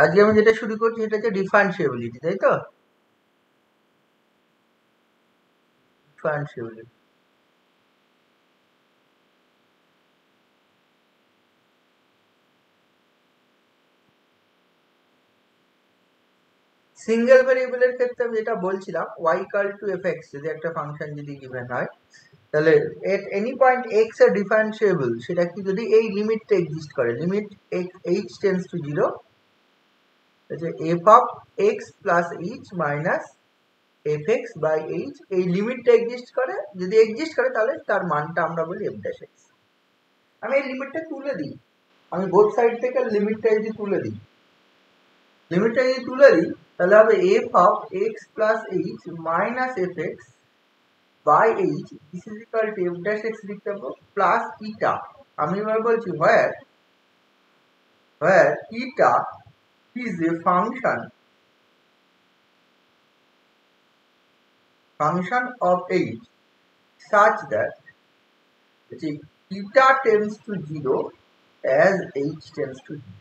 আজকে আমি যেটা শুরু করছি এটা হচ্ছে ডিফারেন্সিয়েবিলিটি, তাই তো? ডিফারেন্সিয়েবিলিটি সিঙ্গেল ভেরিয়েবলের ক্ষেত্রে আমি যেটা বলছিলাম y ইকুয়াল টু fx যদি একটা ফাংশন যদি গিভেন হয় তাহলে এট এনি পয়েন্ট x এর ডিফারেন্সিয়েবল সেটা কি যদি এই লিমিটটা এক্সিস্ট করে, লিমিট h টেন্ডস টু 0 আছে f of x plus h minus fx by h, এই লিমিটটা এক্সিস্ট করে, যদি এক্সিস্ট করে তাহলে তার মানটা আমরা বলি f ড্যাশ x। আমি এই লিমিটটা তুলে দিই, আমি বোথ সাইড থেকে লিমিটটা যদি তুলে দিই তাহলে হবে f of x plus h minus fx by h this is equal to f dash x লিখতে পাবো প্লাস ইটা। আমি এবার বলছি where eta is a function of h such that eta tends to 0 as h tends to 0।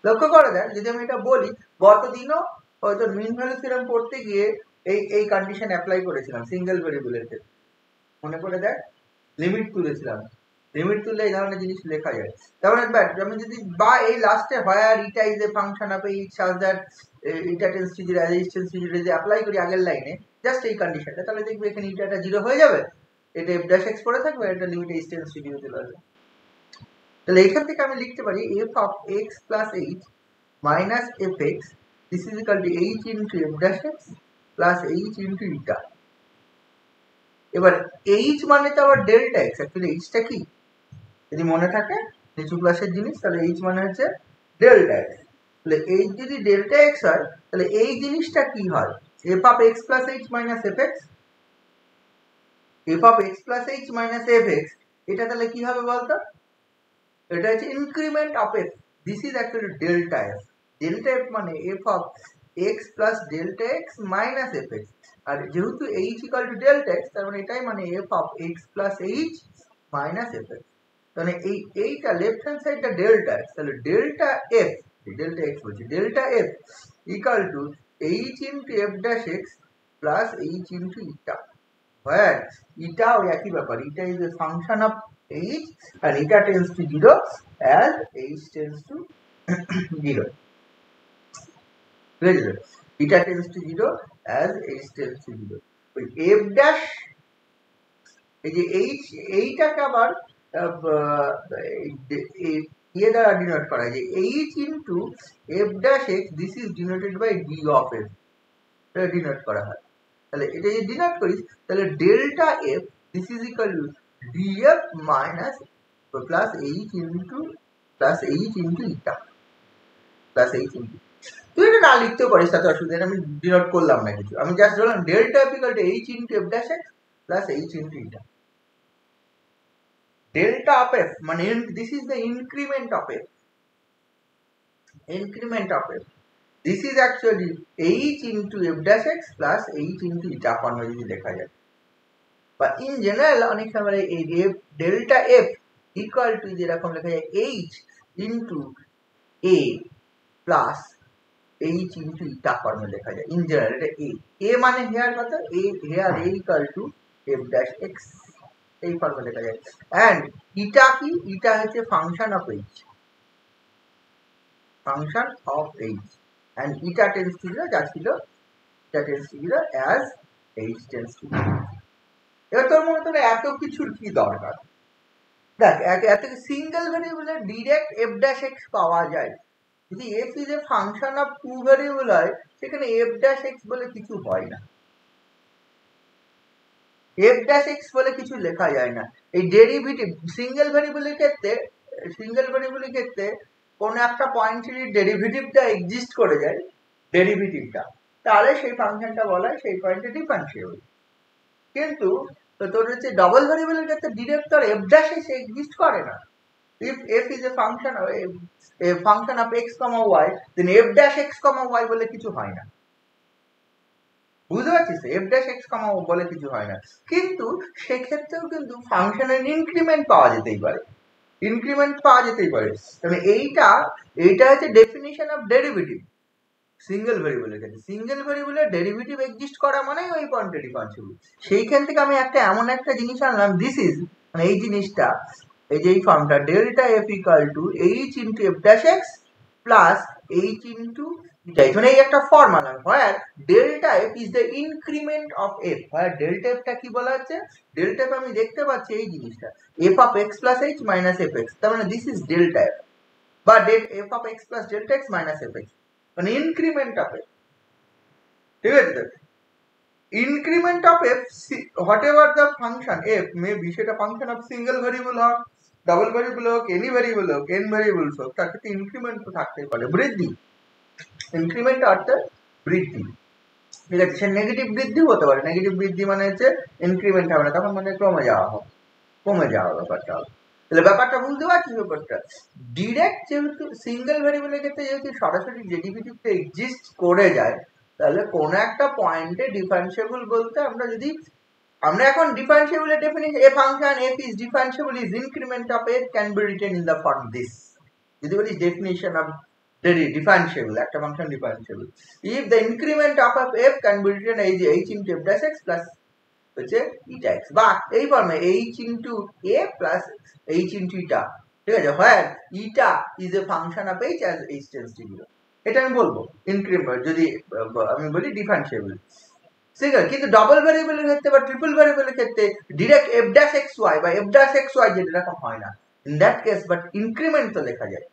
লক্ষ্য করা যায় যদি আমি এটা বলি, গতদিনও হয়তো মিন ভ্যালু থিওরেম পড়তে গিয়ে এই কন্ডিশন অ্যাপ্লাই করেছিলাম সিঙ্গেল ভেরিয়েবলের ক্ষেত্রে, মনে করে দেখ লিমিট তুলেছিলাম, লিমিট তুললে এই ধরনের জিনিস লেখা যায়। তারপরে আমি যদি বা এই লাস্টে where eta is a function of h such that eta tends to 0 h tends to 0 যদি অ্যাপ্লাই করি আগের লাইনে জাস্ট এই কন্ডিশনটা, তাহলে দেখবে এখানে ইটাটা 0 হয়ে যাবে, এটা f ড্যাশ x পড়ে থাকবে, এটা লিমিট h টেন্ডস টু 0 চলে আসবে। তাহলে এখান থেকে আমি লিখতে পারি f of x plus h minus fx this is equal to h into f dash x plus h into eta. এবার h মানে তো আবার ডেল্টা x, অ্যাকচুয়ালি h টা কি যদি মনে থাকে নিচু ক্লাসের জিনিস, তাহলে h মানে হচ্ছে ডেল্টা x। তাহলে h যদি ডেল্টা x হয় তাহলে এই জিনিসটা কি হয়, f of x plus h minus fx, f of x plus h minus fx এটা তাহলে কি হবে বলতো, এটা হচ্ছে increment of f, this is actually delta f। Delta f মানে f of x plus delta x minus fx, আর যেহেতু h equal to delta x তার মানে এটাই মানে f of x plus h minus fx। তাহলে এইটা লেফট হ্যান্ড সাইডটা delta x, তাহলে ডেল্টা f, ডেল্টা x বলছি, delta f equal to h into f dash x plus h into eta, where eta ওই একই ব্যাপার, eta is a function of h and eta tends to 0 as h tends to 0, বুঝলে? eta tends to 0 as h tends to 0। ওই f dash এই যে h এইটাকে আবার ইয়ে দ্বারা ডিনোট করা হয় যে h into f dash x this is denoted by d of f, এটা ডিনোট করা হয়। তাহলে এটা যদি ডিনোট করিস তাহলে delta f this is equal to df minus plus h into plus h into eta plus h into, তুই এটা না লিখতেও পারিস তাতে অসুবিধা নেই, আমি ডিনোট করলাম না কিছু, আমি জাস্ট বললাম delta f equal to h into f dash x plus h into eta. delta of f মানে this is the increment of f, increment of f, this is actually h into f dash x plus h into eta ফর্মে যদি লেখা যায়, বা in general অনেক সময় এই delta f equal to যেরকম লেখা যায় h into a plus h into eta ফর্মে লেখা যায়, ইন জেনারেল এটা a মানে হেয়ার কত, a here a equal to f dash x এই ফর্মে লেখা যায়। এন্ড ইটা কি, ইটা হচ্ছে function of h, function of h and eta tends to 0 যা ছিল eta tends to 0 as h tends to 0। এবার তোর মনে তোর এত কিছুর কি দরকার, দেখ এত সিঙ্গেল ভেরিয়েবলের ডিরেক্ট f ড্যাশ x পাওয়া যায়, যদি f is a function of two variable হয় সেখানে f ড্যাশ x বলে কিছু হয় না, f ড্যাশ x বলে কিছু লেখা যায় না। এই ডেরিভেটিভ সিঙ্গেল ভেরিয়েবলের ক্ষেত্রে কোন একটা পয়েন্টের ডেরিভেটিভটা এক্সিস্ট করে যায়, ডেরিভেটিভটা, তাহলে সেই ফাংশনটা বলা হয় সেই পয়েন্টে ডিফারেন্সিয়েবল। কিন্তু তোর হচ্ছে ডাবল ভেরিয়েবলের ক্ষেত্রে ডিরেক্ট তোর f ড্যাশ x এক্সিস্ট করে না। if f is a function of x, y then f dash x, y বলে কিছু হয় না। বুঝতে পারছিস? এফ ড্যাশ এক্স কমা বলে কিছু হয় না, কিন্তু সেক্ষেত্রেও কিন্তু ফাংশনের ইনক্রিমেন্ট পাওয়া যেতেই পারে, ইনক্রিমেন্ট পাওয়া যেতেই পারে। তবে এইটা হচ্ছে ডেফিনিশন অফ ডেরিভেটিভ সিঙ্গেল ভেরিয়েবলের ক্ষেত্রে। সিঙ্গেল ভেরিয়েবলের ডেরিভেটিভ এক্সিস্ট করা মানেই ওই পয়েন্টে ডিফারেন্সিয়েবল। সেইখান থেকে আমি এমন একটা জিনিস আনলাম, দিস ইজ মানে এই জিনিসটা, এই যে এই ফর্মটা delta f equal to h into f dash x plus H into মানে এই একটা ফর্ম আনলাম, where delta f is the increment of f. Where delta এফটা কি বলা হচ্ছে? ডেল্টা এফ আমি দেখতে পাচ্ছি এই জিনিসটা, F of x plus h minus f x, তার মানে দিস ইজ ডেল্টা এফ, বা F of x plus delta x minus f X, মানে ইনক্রিমেন্ট অফ এফ। ঠিক আছে? Increment of F what ever the function F may be, সেটা function of single variable হোক, double variable হোক, any variable হোক, N variables হোক, তার ক্ষেত্রে ইনক্রিমেন্ট তো থাকতেই পারে, বৃদ্ধি। ইনক্রিমেন্ট অর্থাৎ বৃদ্ধি। ঠিক আছে? সে নেগেটিভ বৃদ্ধিও হতে পারে, নেগেটিভ বৃদ্ধি মানে হচ্ছে ইনক্রিমেন্ট হবে না, তখন মানে কমে যাওয়া হবে, কমে যাওয়া ব্যাপারটা হবে। তাহলে ব্যাপারটা বুঝতে পারছিস? ব্যাপারটা ডিরেক্ট যেহেতু সিঙ্গেল ভেরিয়েবলের ক্ষেত্রে যেহেতু সরাসরি ডেরিভেটিভটা এক্সিস্ট করে যায়, তাহলে কোন একটা পয়েন্টে ডিফারেন্সিয়েবল বলতে আমরা এখন ডিফারেন্সিয়েবলের definition, a function f is differentiable is increment of f can be written in the form this. যদি বলিস ডেফিনিশন অফ ডিফারেন্সিয়েবল, একটা function differentiable if the increment of f can be written এই যে h into f dash x plus হচ্ছে eta x, বা এই ফর্মে h into এ plus H into eta. ঠিক আছে? Where eta is a function of h as H tends to 0। এটা আমি বলবো ইনক্রিমেন্ট, যদি আমি বলি ডিফারেন্সিয়েবল। ঠিক আছে? কিন্তু ডাবল ভেরিয়েবলের ক্ষেত্রে বা ট্রিপল ভেরিয়েবলের ক্ষেত্রে direct F dash X Y বা এফ ড্যাশ এক্স ওয়াই যেটা এরকম হয় না, in that case but increment তো লেখা যায়।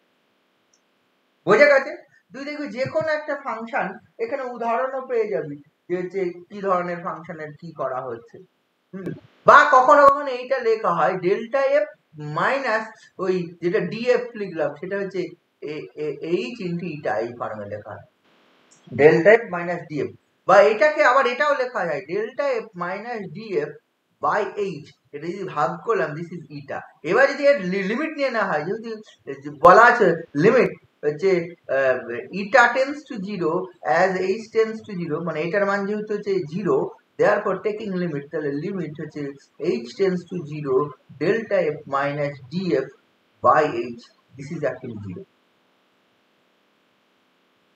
বোঝা গেছে? তুই দেখবি যে কোনো একটা ফাংশন, এখানে উদাহরণও পেয়ে যাবি যে হচ্ছে কি ধরনের ফাংশনের কি করা হচ্ছে। বা কখনো কখনো এইটা লেখা হয় ডেল্টা এফ মাইনাস ওই যেটা ডিএফ লিখলাম সেটা হচ্ছে এইচ ইন্টু ইটা, এই ফর্মে লেখা হয় ডেল্টা এফ মাইনাস ডিএফ। বা এটাকে আবার এটাও লেখা যায় delta F minus DF by H, এটা যদি ভাগ করলাম দিস ইজ ইটা। এবার যদি এর লিমিট নিয়ে না হয়, যেহেতু বলা আছে লিমিট হচ্ছে eta tends to 0 as h tends to 0, মানে এটার মান যেহেতু হচ্ছে 0, therefore taking limit, তাহলে লিমিট হচ্ছে h tends to 0 delta f minus df by h, this is actually 0।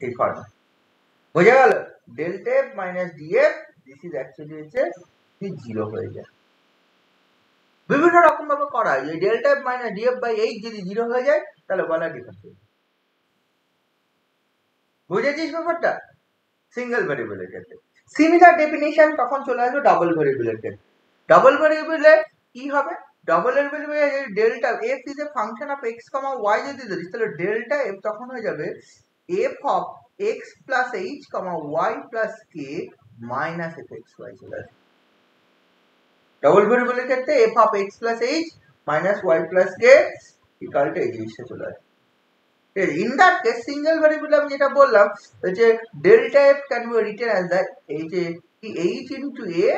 এই ফর্ম বোঝা গেল? Delta F minus DF this is actually হচ্ছে 0 হয়ে যায়। বিভিন্ন রকম ভাবে করা হয়, এই delta F minus DF by H যদি 0 হয়ে যায় তাহলে বলা ডিফারেন্সিয়েবল। বুঝেছিস ব্যাপারটা? সিঙ্গেল ভেরিয়েবলের ক্ষেত্রে সিমিলার ডেফিনিশন তখন চলে আসবে ডাবল ভেরিয়েবলের ক্ষেত্রে। ডাবল ভেরিয়েবলে কি হবে? ডাবল ভেরিয়েবলে delta f is a function of x comma y যদি ধরিস, তাহলে ডেল্টা এফ তখন হয়ে যাবে f of x plus H comma Y plus K minus f x y চলে আসবে। ডাবল ভেরিয়েবলের ক্ষেত্রে f of x plus h minus y plus k equal to এই জিনিসটা চলে আসবে। In that case, single variable আমি যেটা বললাম যে delta f can be written as that এই যে এইচ ইন্টু এ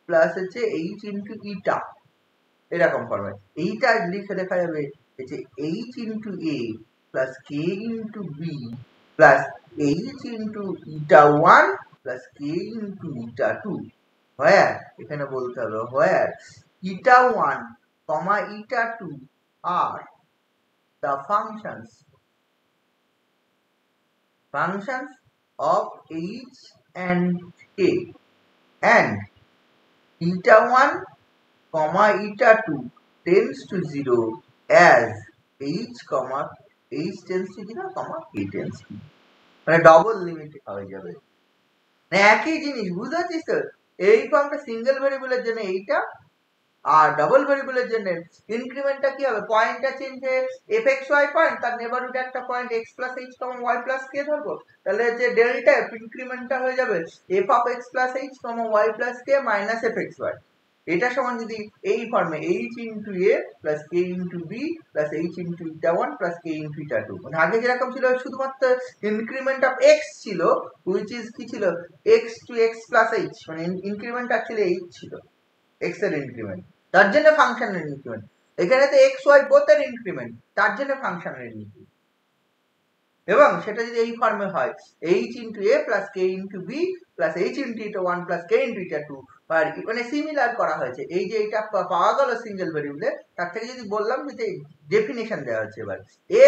প্লাস হচ্ছে এইচ ইন্টু ইটা, এরকম ফর্মে এইটা লিখে দেখা যাবে এই যে h into A plus K into B plus H into eta 1 plus K into eta 2, where এখানে বলতে হবে হোয়ার ইটা 1 কমা ইটা 2 আর the functions of h and k, and eta 1 comma eta 2 tends to 0 as h comma h tends to 0 comma k tends to 0, মানে double limit হয়ে যাবে। মানে একই জিনিস, বুঝতে পারছিস তো? এই ফর্মটা সিঙ্গেল ভেরিয়েবলের জন্য এইটা, আর ডাবল ভেরিয়েবলের জন্য ইনক্রিমেন্টটা কি হবে? পয়েন্টটা চেঞ্জ হয়ে এফ এক্স ওয়াই পয়েন্ট, তার নেবারহুডে একটা point x plus H comma Y plus k ধরবো, তাহলে যে ডেল্টা এফ ইনক্রিমেন্টটা হয়ে যাবে f of x plus H comma Y plus K minus f x Y. এটা সমান যদি এই ফর্মে এইচ ইন্টু এ প্লাস কে into B plus H into eta 1 plus কে ইন্টু ইটা 2, মানে আগে যেরকম ছিল শুধুমাত্র ইনক্রিমেন্ট অফ এক্স ছিল, হুইচ ইজ কি ছিল x two x plus H, মানে ইনক্রিমেন্ট অ্যাকচুয়ালি এইচ ছিল, এক্স এর ইনক্রিমেন্ট, তার জন্য ফাংশনের ইনক্রিমেন্ট। এখানে তো এক্স ওয়াই বোথ এর ইনক্রিমেন্ট, তার জন্য ফাংশনের ইনক্রিমেন্ট। এবং সেটা যদি এই ফর্মে হয় h into a plus k into b plus h into eta 1 plus k into eta 2 আর মানে সিমিলার করা হয়েছে। এই যে এটা পাওয়া গেল সিঙ্গেল ভেরিয়েবলে, তার থেকে যদি বললাম যে ডেফিনেশন দেওয়া হচ্ছে এবার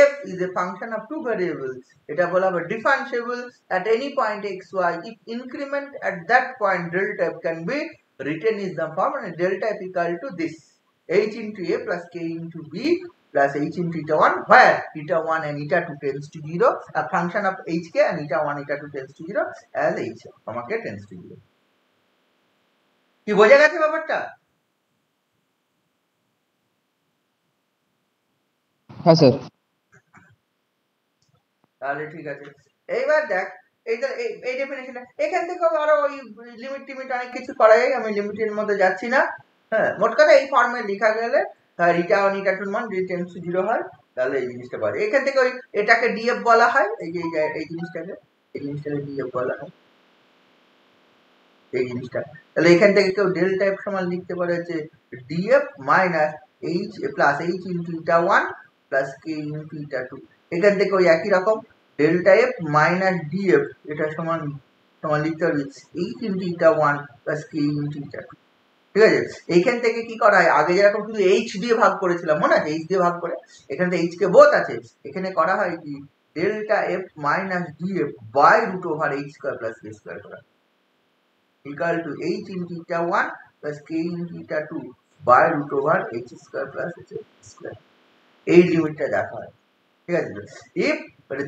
f is a function of two variables, এটা বলা হবে differentiable at any point xy if increment at that point delta f can be written is the form and delta f equal to this h into a plus k into b plus h into eta 1 where eta 1 and eta 2 tends to 0, a function of hk and eta 1 eta 2 tends to 0 as h comma k tends to 0। কি বোঝা গেছে ব্যাপারটা? হ্যাঁ sir. তাহলে ঠিক আছে, এইবার দেখ এই ডেফিনেশন এখান থেকে আরো ওই লিমিট টিমিট অনেক কিছু করা যায়, আমি লিমিটের মধ্যে যাচ্ছি না। হ্যাঁ, মোট কথা এই ফর্মে লেখা গেলে ইটা 1 ইটা 2 মান যদি টেন্ডস টু 0 হয় তাহলে এই জিনিসটা পাওয়া যায়। এখান থেকে ওই এটাকে ডিএফ বলা হয়, এই যে এই জিনিসটাকে ডিএফ বলা হয় এই জিনিসটা। তাহলে এখান থেকে কেউ ডেল্টা এফ সমান লিখতে পারে হচ্ছে d f minus h plus H into eta 1 plus কে ইন্টু ইটা 2। এখান থেকে ওই একই রকম ডেল্টা এফ মাইনাস ডিএফ এটা সমান লিখতে পারবি এইচ ইন্টু ইটা 1 প্লাস কে ইন্টু ইটা 2। ঠিক আছে, এইখান থেকে কি করা হয়, আগে যেরকম শুধু এইচ দিয়ে ভাগ করেছিলাম মনে আছে, এইচ দিয়ে ভাগ করে এখানে এইচ কে বোথ আছে, এখানে করা হয় কি delta F minus DF by root over H square plus K square করা equal to h into eta 1 plus k into eta 2 by root over h square plus h square। এই লিমিটটা দেখা হয়। ঠিক আছে, if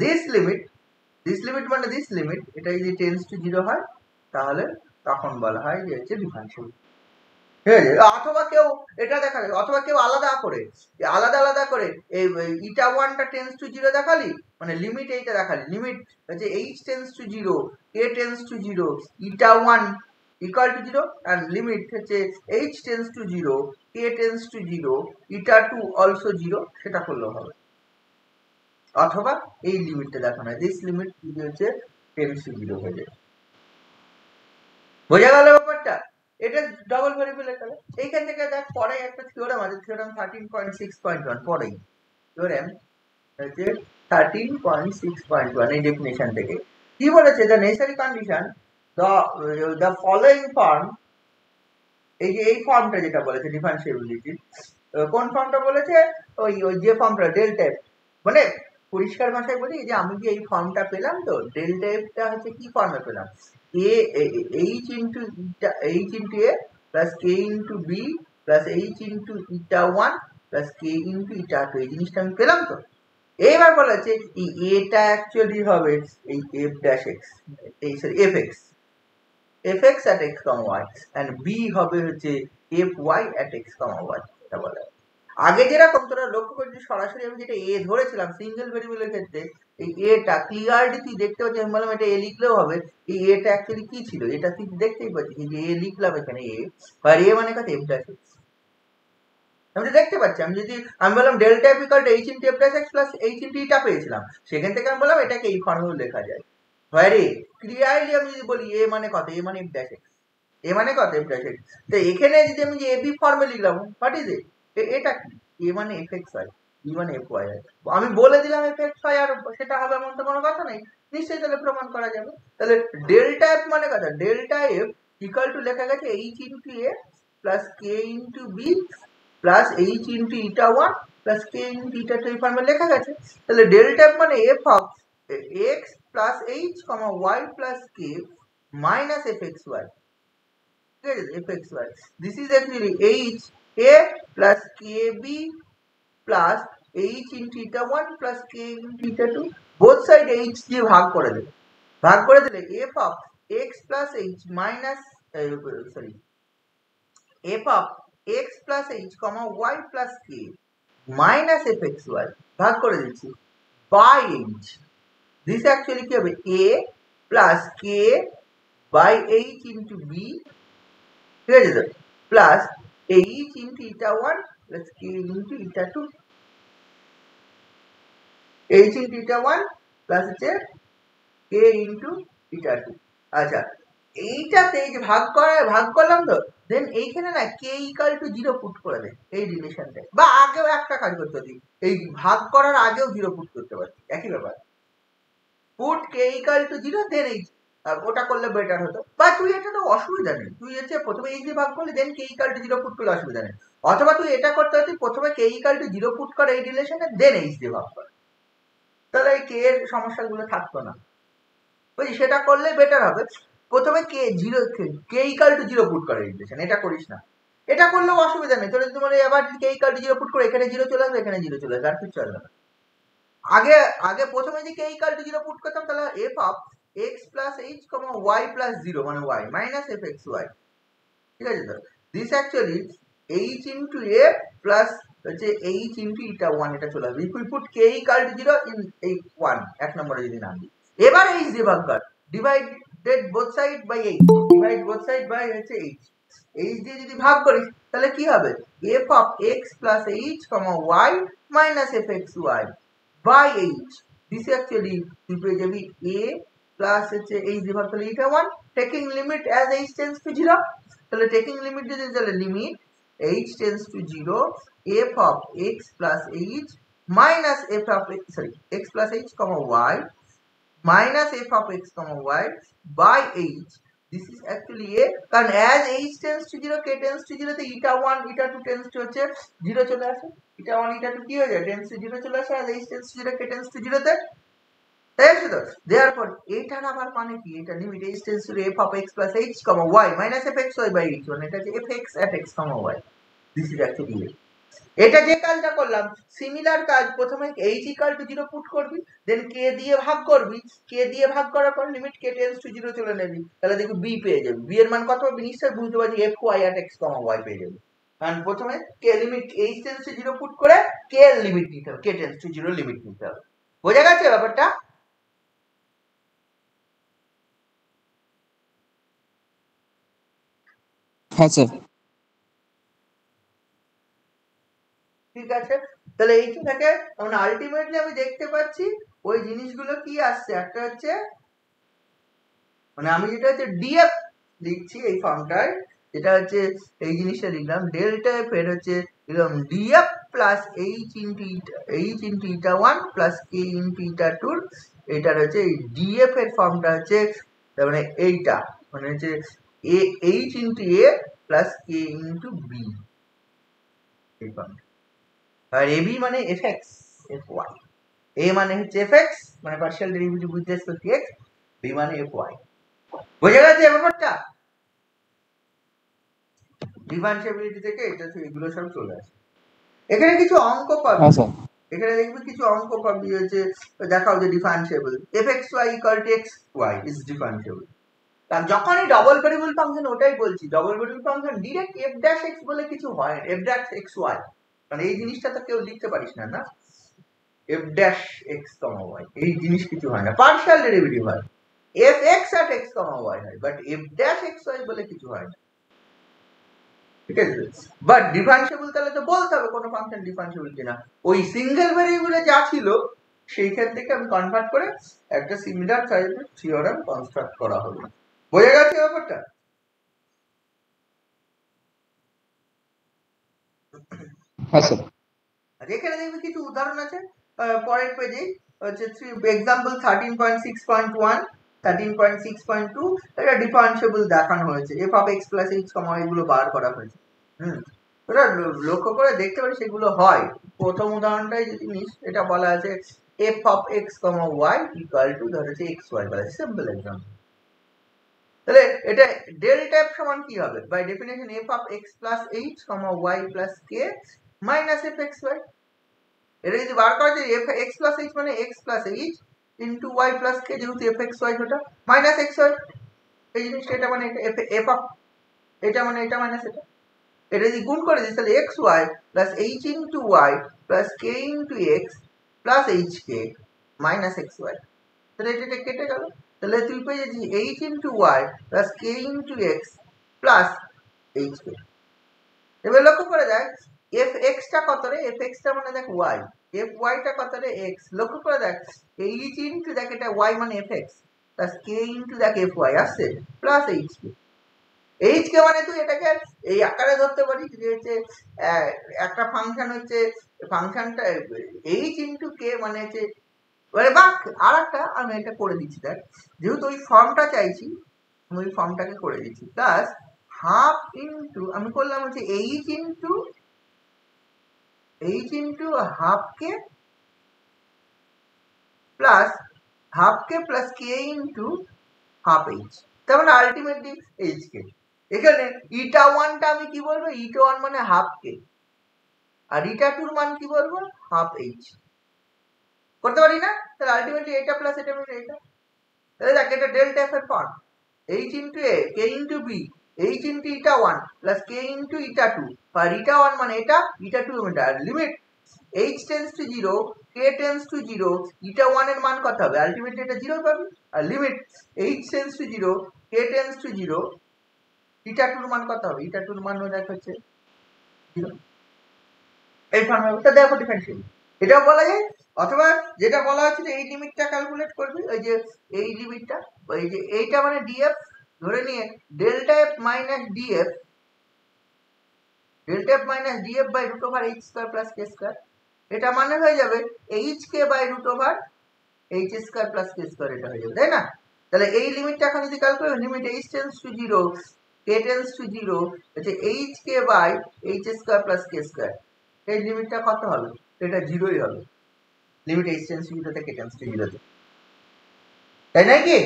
this limit মানে this limit এটা যদি tends to 0 হয় তাহলে তখন বলা হয় যে হচ্ছে ডিফারেন্সিয়েবল। ঠিক আছে, অথবা কেউ এটা দেখাবে, অথবা কেউ আলাদা করে এই ইটা 1টা টেন্ডস টু 0 দেখালি, মানে লিমিট এইটা দেখালি, লিমিট হচ্ছে h tends to 0 k tends to 0 eta 1 equal to 0 and limit হচ্ছে h tends to 0 k tends to 0 eta 2 also 0, সেটা করলেও হবে। অথবা এই লিমিটটা দেখানো হয়, this limit যদি হচ্ছে tends to 0 হয়ে যায়। বোঝা গেল ব্যাপারটা? এটা ডাবল ভেরিয়েবল এখানে। এইখান থেকে দেখ পরে একটা থিওরেম আছে, থিওরেম 13.6.1 পরেই থিওরেম হচ্ছে 13.6.1 এই ডেফিনিশন থেকে কি বলেছে, the necessary condition the following form, এই যে এই ফর্মটা যেটা বলেছে ডিফারেন্সিয়েবিলিটি, কোন ফর্মটা বলেছে, ওই যে ফর্মটা ডেল্টা এফ, মানে পরিষ্কার ভাষায় বলি যে আমি যে এই ফর্মটা পেলাম, তো ডেল্টা এফটা হচ্ছে কি ফর্মে পেলাম, A H into A plus K into B plus H into eta 1 plus K into eta 2, এই জিনিসটা আমি পেলাম। তো এইবার বলা হচ্ছে এই এটা অ্যাকচুয়ালি হবে এই এফ ড্যাশ এক্স, এই sorry F x at x, y and b হবে হচ্ছে fy at x, y, এটা বলা হয়। আগে যেরকম তোরা লক্ষ্য করছিস সরাসরি আমি যেটা এ ধরেছিলাম সিঙ্গেল ভেরিয়েবলের ক্ষেত্রে, এই এটা ক্লিয়ারলি তুই দেখতে পাচ্ছিস, আমি বললাম এটা এ লিখলেও হবে, এই এটা অ্যাকচুয়ালি কি ছিল, এটা তুই দেখতেই পাচ্ছিস যে এ লিখলাম এখানে এ, আর এ মানে কত এফ ড্যাশ এক্স, আমি দেখতে পাচ্ছি। আমি বললাম delta f equal to h into f dash x plus H into eta পেয়েছিলাম, সেখান থেকে আমি বললাম এটাকে এই ফর্মেও লেখা যায়। আরে ক্লিয়ারলি আমি যদি বলি এ মানে কত, এ মানে এফ ড্যাশ এক্স, এ মানে কত এফ ড্যাশ এক্স, তো এখানে যদি আমি যে এবি ফর্মে লিখলাম হোয়াট ইজ ইট, এটা কি এ মানে এফ এক্স হয়, বি মানে এফ ওয়াই হয়, আমি বলে দিলাম এফ এক্স হয় আর সেটা হবে এমন তো কোনো কথা নেই, নিশ্চয়ই তাহলে প্রমাণ করা যাবে। তাহলে ডেল্টা এফ মানে কত, ডেল্টা এফ ইকুয়াল টু লেখা গেছে এইচ ইন্টু এ প্লাস কে into B plus H into eta 1 plus কে ইন্টু ইটা 2 এই ফর্মে লেখা গেছে। তাহলে ডেল্টা এফ মানে f of x plus H comma Y plus K minus f x y. ঠিক আছে, F x y, this is actually h a plus k b plus H into eta 1 plus K into eta 2, both side h দিয়ে ভাগ করে দিলে f of x plus h minus sorry f of x plus H comma Y plus K minus f x y ভাগ করে দিচ্ছি by H, this actually কি হবে a plus k by h into b, ঠিক আছে, তো plus H into eta 1 plus কে into eta 2, h into eta 1 plus হচ্ছে k into eta 2। আচ্ছা, এইটাতে এই যে ভাগ করলাম, তো দেন এইখানে না কে ইকুয়াল টু 0 পুট করে দে এই রিলেশনটা, বা আগেও একটা কাজ করতে পারি, এই ভাগ করার আগেও 0 পুট করতে পারি, একই ব্যাপার। Put K equal to 0 then H, ওটা করলে বেটার হতো, বা তুই এটা তো অসুবিধা নেই, তুই হচ্ছে প্রথমে এইচ দিয়ে ভাগ করলে দেন কে ইকুয়াল টু 0 পুট করলে অসুবিধা নেই, অথবা তুই এটা করতে হতো প্রথমে কে ইকুয়াল টু 0 পুট করে এই রিলেশনে দেন এইচ দিয়ে ভাগ কর, তাহলে এই কে এর সমস্যাগুলো থাকতো না, বুঝলি, সেটা করলে বেটার হবে। প্রথমে কে 0 কে ইকুয়াল টু 0 পুট করে রিলেশন, এটা করিস না, এটা করলেও অসুবিধা নেই, তোর যদি মানে আবার কে ইকুয়াল টু 0 পুট করে এখানে 0 চলে আসবে, এখানে 0 চলে আসবে, আর কিছু আসবে না। আগে আগে প্রথমে যদি কে ইকুয়াল টু 0 পুট করতাম তাহলে f of x plus h comma y plus 0 মানে y মাইনাস fxy, ঠিক আছে? তো this actually h into a plus হচ্ছে h ইনটু ইটা 1, এটা চলে আসবে। If we put k equal to 0 in এই 1 এক নম্বরে যদি নাম দিই, এবার h দিয়ে ভাগ কর, divided both side by h, divide both side by হচ্ছে h, h দিয়ে যদি ভাগ করিস তাহলে কি হবে, f of x plus h comma y minus fxy by h, this actually তুই পেয়ে যাবি a প্লাস হচ্ছে h ডিভাইড করলে এটা 1, taking limit as h tends to 0, তাহলে টেকিং লিমিট যদি তাহলে limit h tends to 0 f of x plus h minus f of x, sorry, x plus h comma y minus f of x comma y by h, this is actually a, কারণ as h tends to 0 k tends to 0 তে eta 1 eta 2 tends to হচ্ছে 0 চলে আসে, eta 1 eta 2 কি হয়ে যায় tends to 0 চলে আসে, as h tends to 0 k tends to 0 তে, তাই আছে তো? therefore এটার আবার মানে কি, এটা limit h tends to f of x plus h comma y minus fxy by h, মানে এটা যে fx at x comma y, this is actually a, এটা যে কাজটা করলাম সিমিলার কাজ, প্রথমে h ইকুয়াল টু 0 পুট করবি, দেন k দিয়ে ভাগ করবি, k দিয়ে ভাগ করার পর লিমিট k টেন্ডস টু 0 চলে নেবি, তাহলে দেখবি b পেয়ে যাবি, b এর মান কত হবে নিশ্চয়ই বুঝতে পারছি, fy at x y পেয়ে যাবি, কারণ প্রথমে k limit h tends to 0 put করে k এর লিমিট নিতে হবে, k টেন্ডস টু 0 লিমিট নিতে হবে, বোঝা গেছে ব্যাপারটা? হ্যাঁ স্যার। ঠিক আছে, তাহলে এইটা থেকে মানে আলটিমেটলি আমি দেখতে পাচ্ছি ওই জিনিসগুলো কি আসছে, একটা হচ্ছে মানে আমি যেটা হচ্ছে ডিএফ লিখছি এই ফর্মটায়, যেটা হচ্ছে এই জিনিসটা লিখলাম ডেল্টা এফ এর হচ্ছে এরকম d f plus H into eta 1 plus কে ইন্টু ইটা 2, এটার হচ্ছে এই ডিএফ এর ফর্মটা হচ্ছে মানে এইটা মানে হচ্ছে A H into A plus K into B, এই ফর্মটা, আর এবি মানে F X F Y, A মানে হচ্ছে এফ এক্স মানে partial derivative with respect to X, B মানে এফ ওয়াই, বোঝা গেছে ব্যাপারটা? ডিফারেন্সিয়াবিলিটি থেকে এটা এগুলো সব চলে আসে। এখানে কিছু অঙ্ক পাবি, এখানে দেখবি কিছু অঙ্ক পাবি হচ্ছে দেখাও যে differentiable fxy equal to xy is differentiable, কারণ যখনই ডবল ভেরিয়েবল ফাংশন, ওটাই বলছি double variable function direct f dash x বলে কিছু হয়, f ড্যাশ xy, মানে এই জিনিসটা তো কেউ লিখতে পারিস না, না f ড্যাশ x y এই জিনিস কিছু হয় না, পার্শিয়াল ডেরিভেটিভ হয়, fx at x y হয়, বাট f ড্যাশ xy বলে কিছু হয় না, ঠিক আছে? বাট ডিফারেন্সিয়েবল তাহলে তো বলতে হবে কোনো ফাংশন ডিফারেন্সিয়েবল কিনা, ওই সিঙ্গেল ভেরিয়েবলে যা ছিল সেইখান থেকে আমি কনভার্ট করে একটা সিমিলার টাইপের থিওরেম কনস্ট্রাক্ট করা হলো, বোঝা গেছে ব্যাপারটা? হ্যাঁ স্যার। আর এখানে দেখবি কিছু উদাহরণ আছে পরের পেজে হচ্ছে এক্সাম্পল 13.6.1 13.6.2, এটা ডিফারেন্সিয়েবল দেখানো হয়েছে, f of x plus h, এগুলো বার করা হয়েছে, ওটা লক্ষ্য করে দেখতে পারি সেগুলো হয়। প্রথম উদাহরণটাই যদি নিস, এটা বলা আছে f of x, y equal to ধর হচ্ছে xy বলা আছে, সিম্পল এক্সাম্পল, তাহলে এটা ডেল্টা f সমান কি হবে, by definition f of x plus h, y plus k minus fxy, এটা যদি বার করা যায় f x plus h মানে x plus h into y plus k, যেহেতু fxy ওটা minus xy, এই জিনিসটা এটা মানে f of এটা মানে এটা মাইনাস এটা, এটা যদি গুণ করে দিই তাহলে xy plus h into y plus k into x plus hk minus xy, তাহলে এটা কেটে গেল, তাহলে তুই পেয়ে যাচ্ছিস h into y plus k into x plus hk। এবার লক্ষ্য করে দেখ fx টা কত রে, fx টা মানে দেখ y, fy টা কত রে x, লক্ষ্য করে দেখ h into দেখ এটা y মানে fx plus k into দেখ fy আসছে plus hk, hk মানে তুই এটাকে এই আকারে ধরতে পারিস যে হচ্ছে একটা ফাংশন হচ্ছে ফাংশনটা h into k মানে হচ্ছে এবারে বাক আর একটা আমি এটা করে দিচ্ছি, দেখ যেহেতু ওই ফর্মটা চাইছি আমি ওই ফর্মটাকে করে দিচ্ছি, প্লাস হাফ ইন্টু আমি করলাম হচ্ছে h into half k plus কে ইন্টু হাফ এইচ, তার মানে আলটিমেটলি এইচ কে। এখানে ইটা ওয়ানটা আমি কি বলবো, ইটা ওয়ান মানে হাফ কে, আর ইটা টুর মান কি বলবো, হাফ এইচ। করতে পারি না? তাহলে আলটিমেটলি এটা প্লাস এটা মানে এটা, তাহলে দেখ এটা ডেল্টা এফ এর form, h into a k into b h into eta one plus K into eta two, আর ইটা ওয়ান মানে এটা, ইটা টু মানে এটা, limit h tends to 0 k tends to 0 eta 1 এর মান কত হবে, আলটিমেটলি এটা 0 পাবে, আর limit h tends to 0 k tends to 0 eta 2 এর মান কত হবে, ইটা 2 এর মান দেখ হচ্ছে 0। এই ফর্ম হবে, তো দেখো ডিফারেন্সিয়েবল এটাও বলা যায়, অথবা যেটা বলা হচ্ছে যে এই লিমিটটা ক্যালকুলেট করবি, ওই যে এই লিমিটটা, ওই যে এইটা মানে df ধরে নিয়ে delta f minus df by root over h square plus k square, এটা মানে হয়ে যাবে hk by root over h square plus k square, এটা হয়ে যাবে, তাই না? তাহলে এই লিমিটটা এখন যদি calculate, limit h tends to 0 k tends to 0 হচ্ছে hk by h square plus k square, এই লিমিটটা কত হবে, এটা 0ই হবে, লিমিট h টেন্স টু 0 থেকে k টেন্স টু 0 তে, তাই নাকি?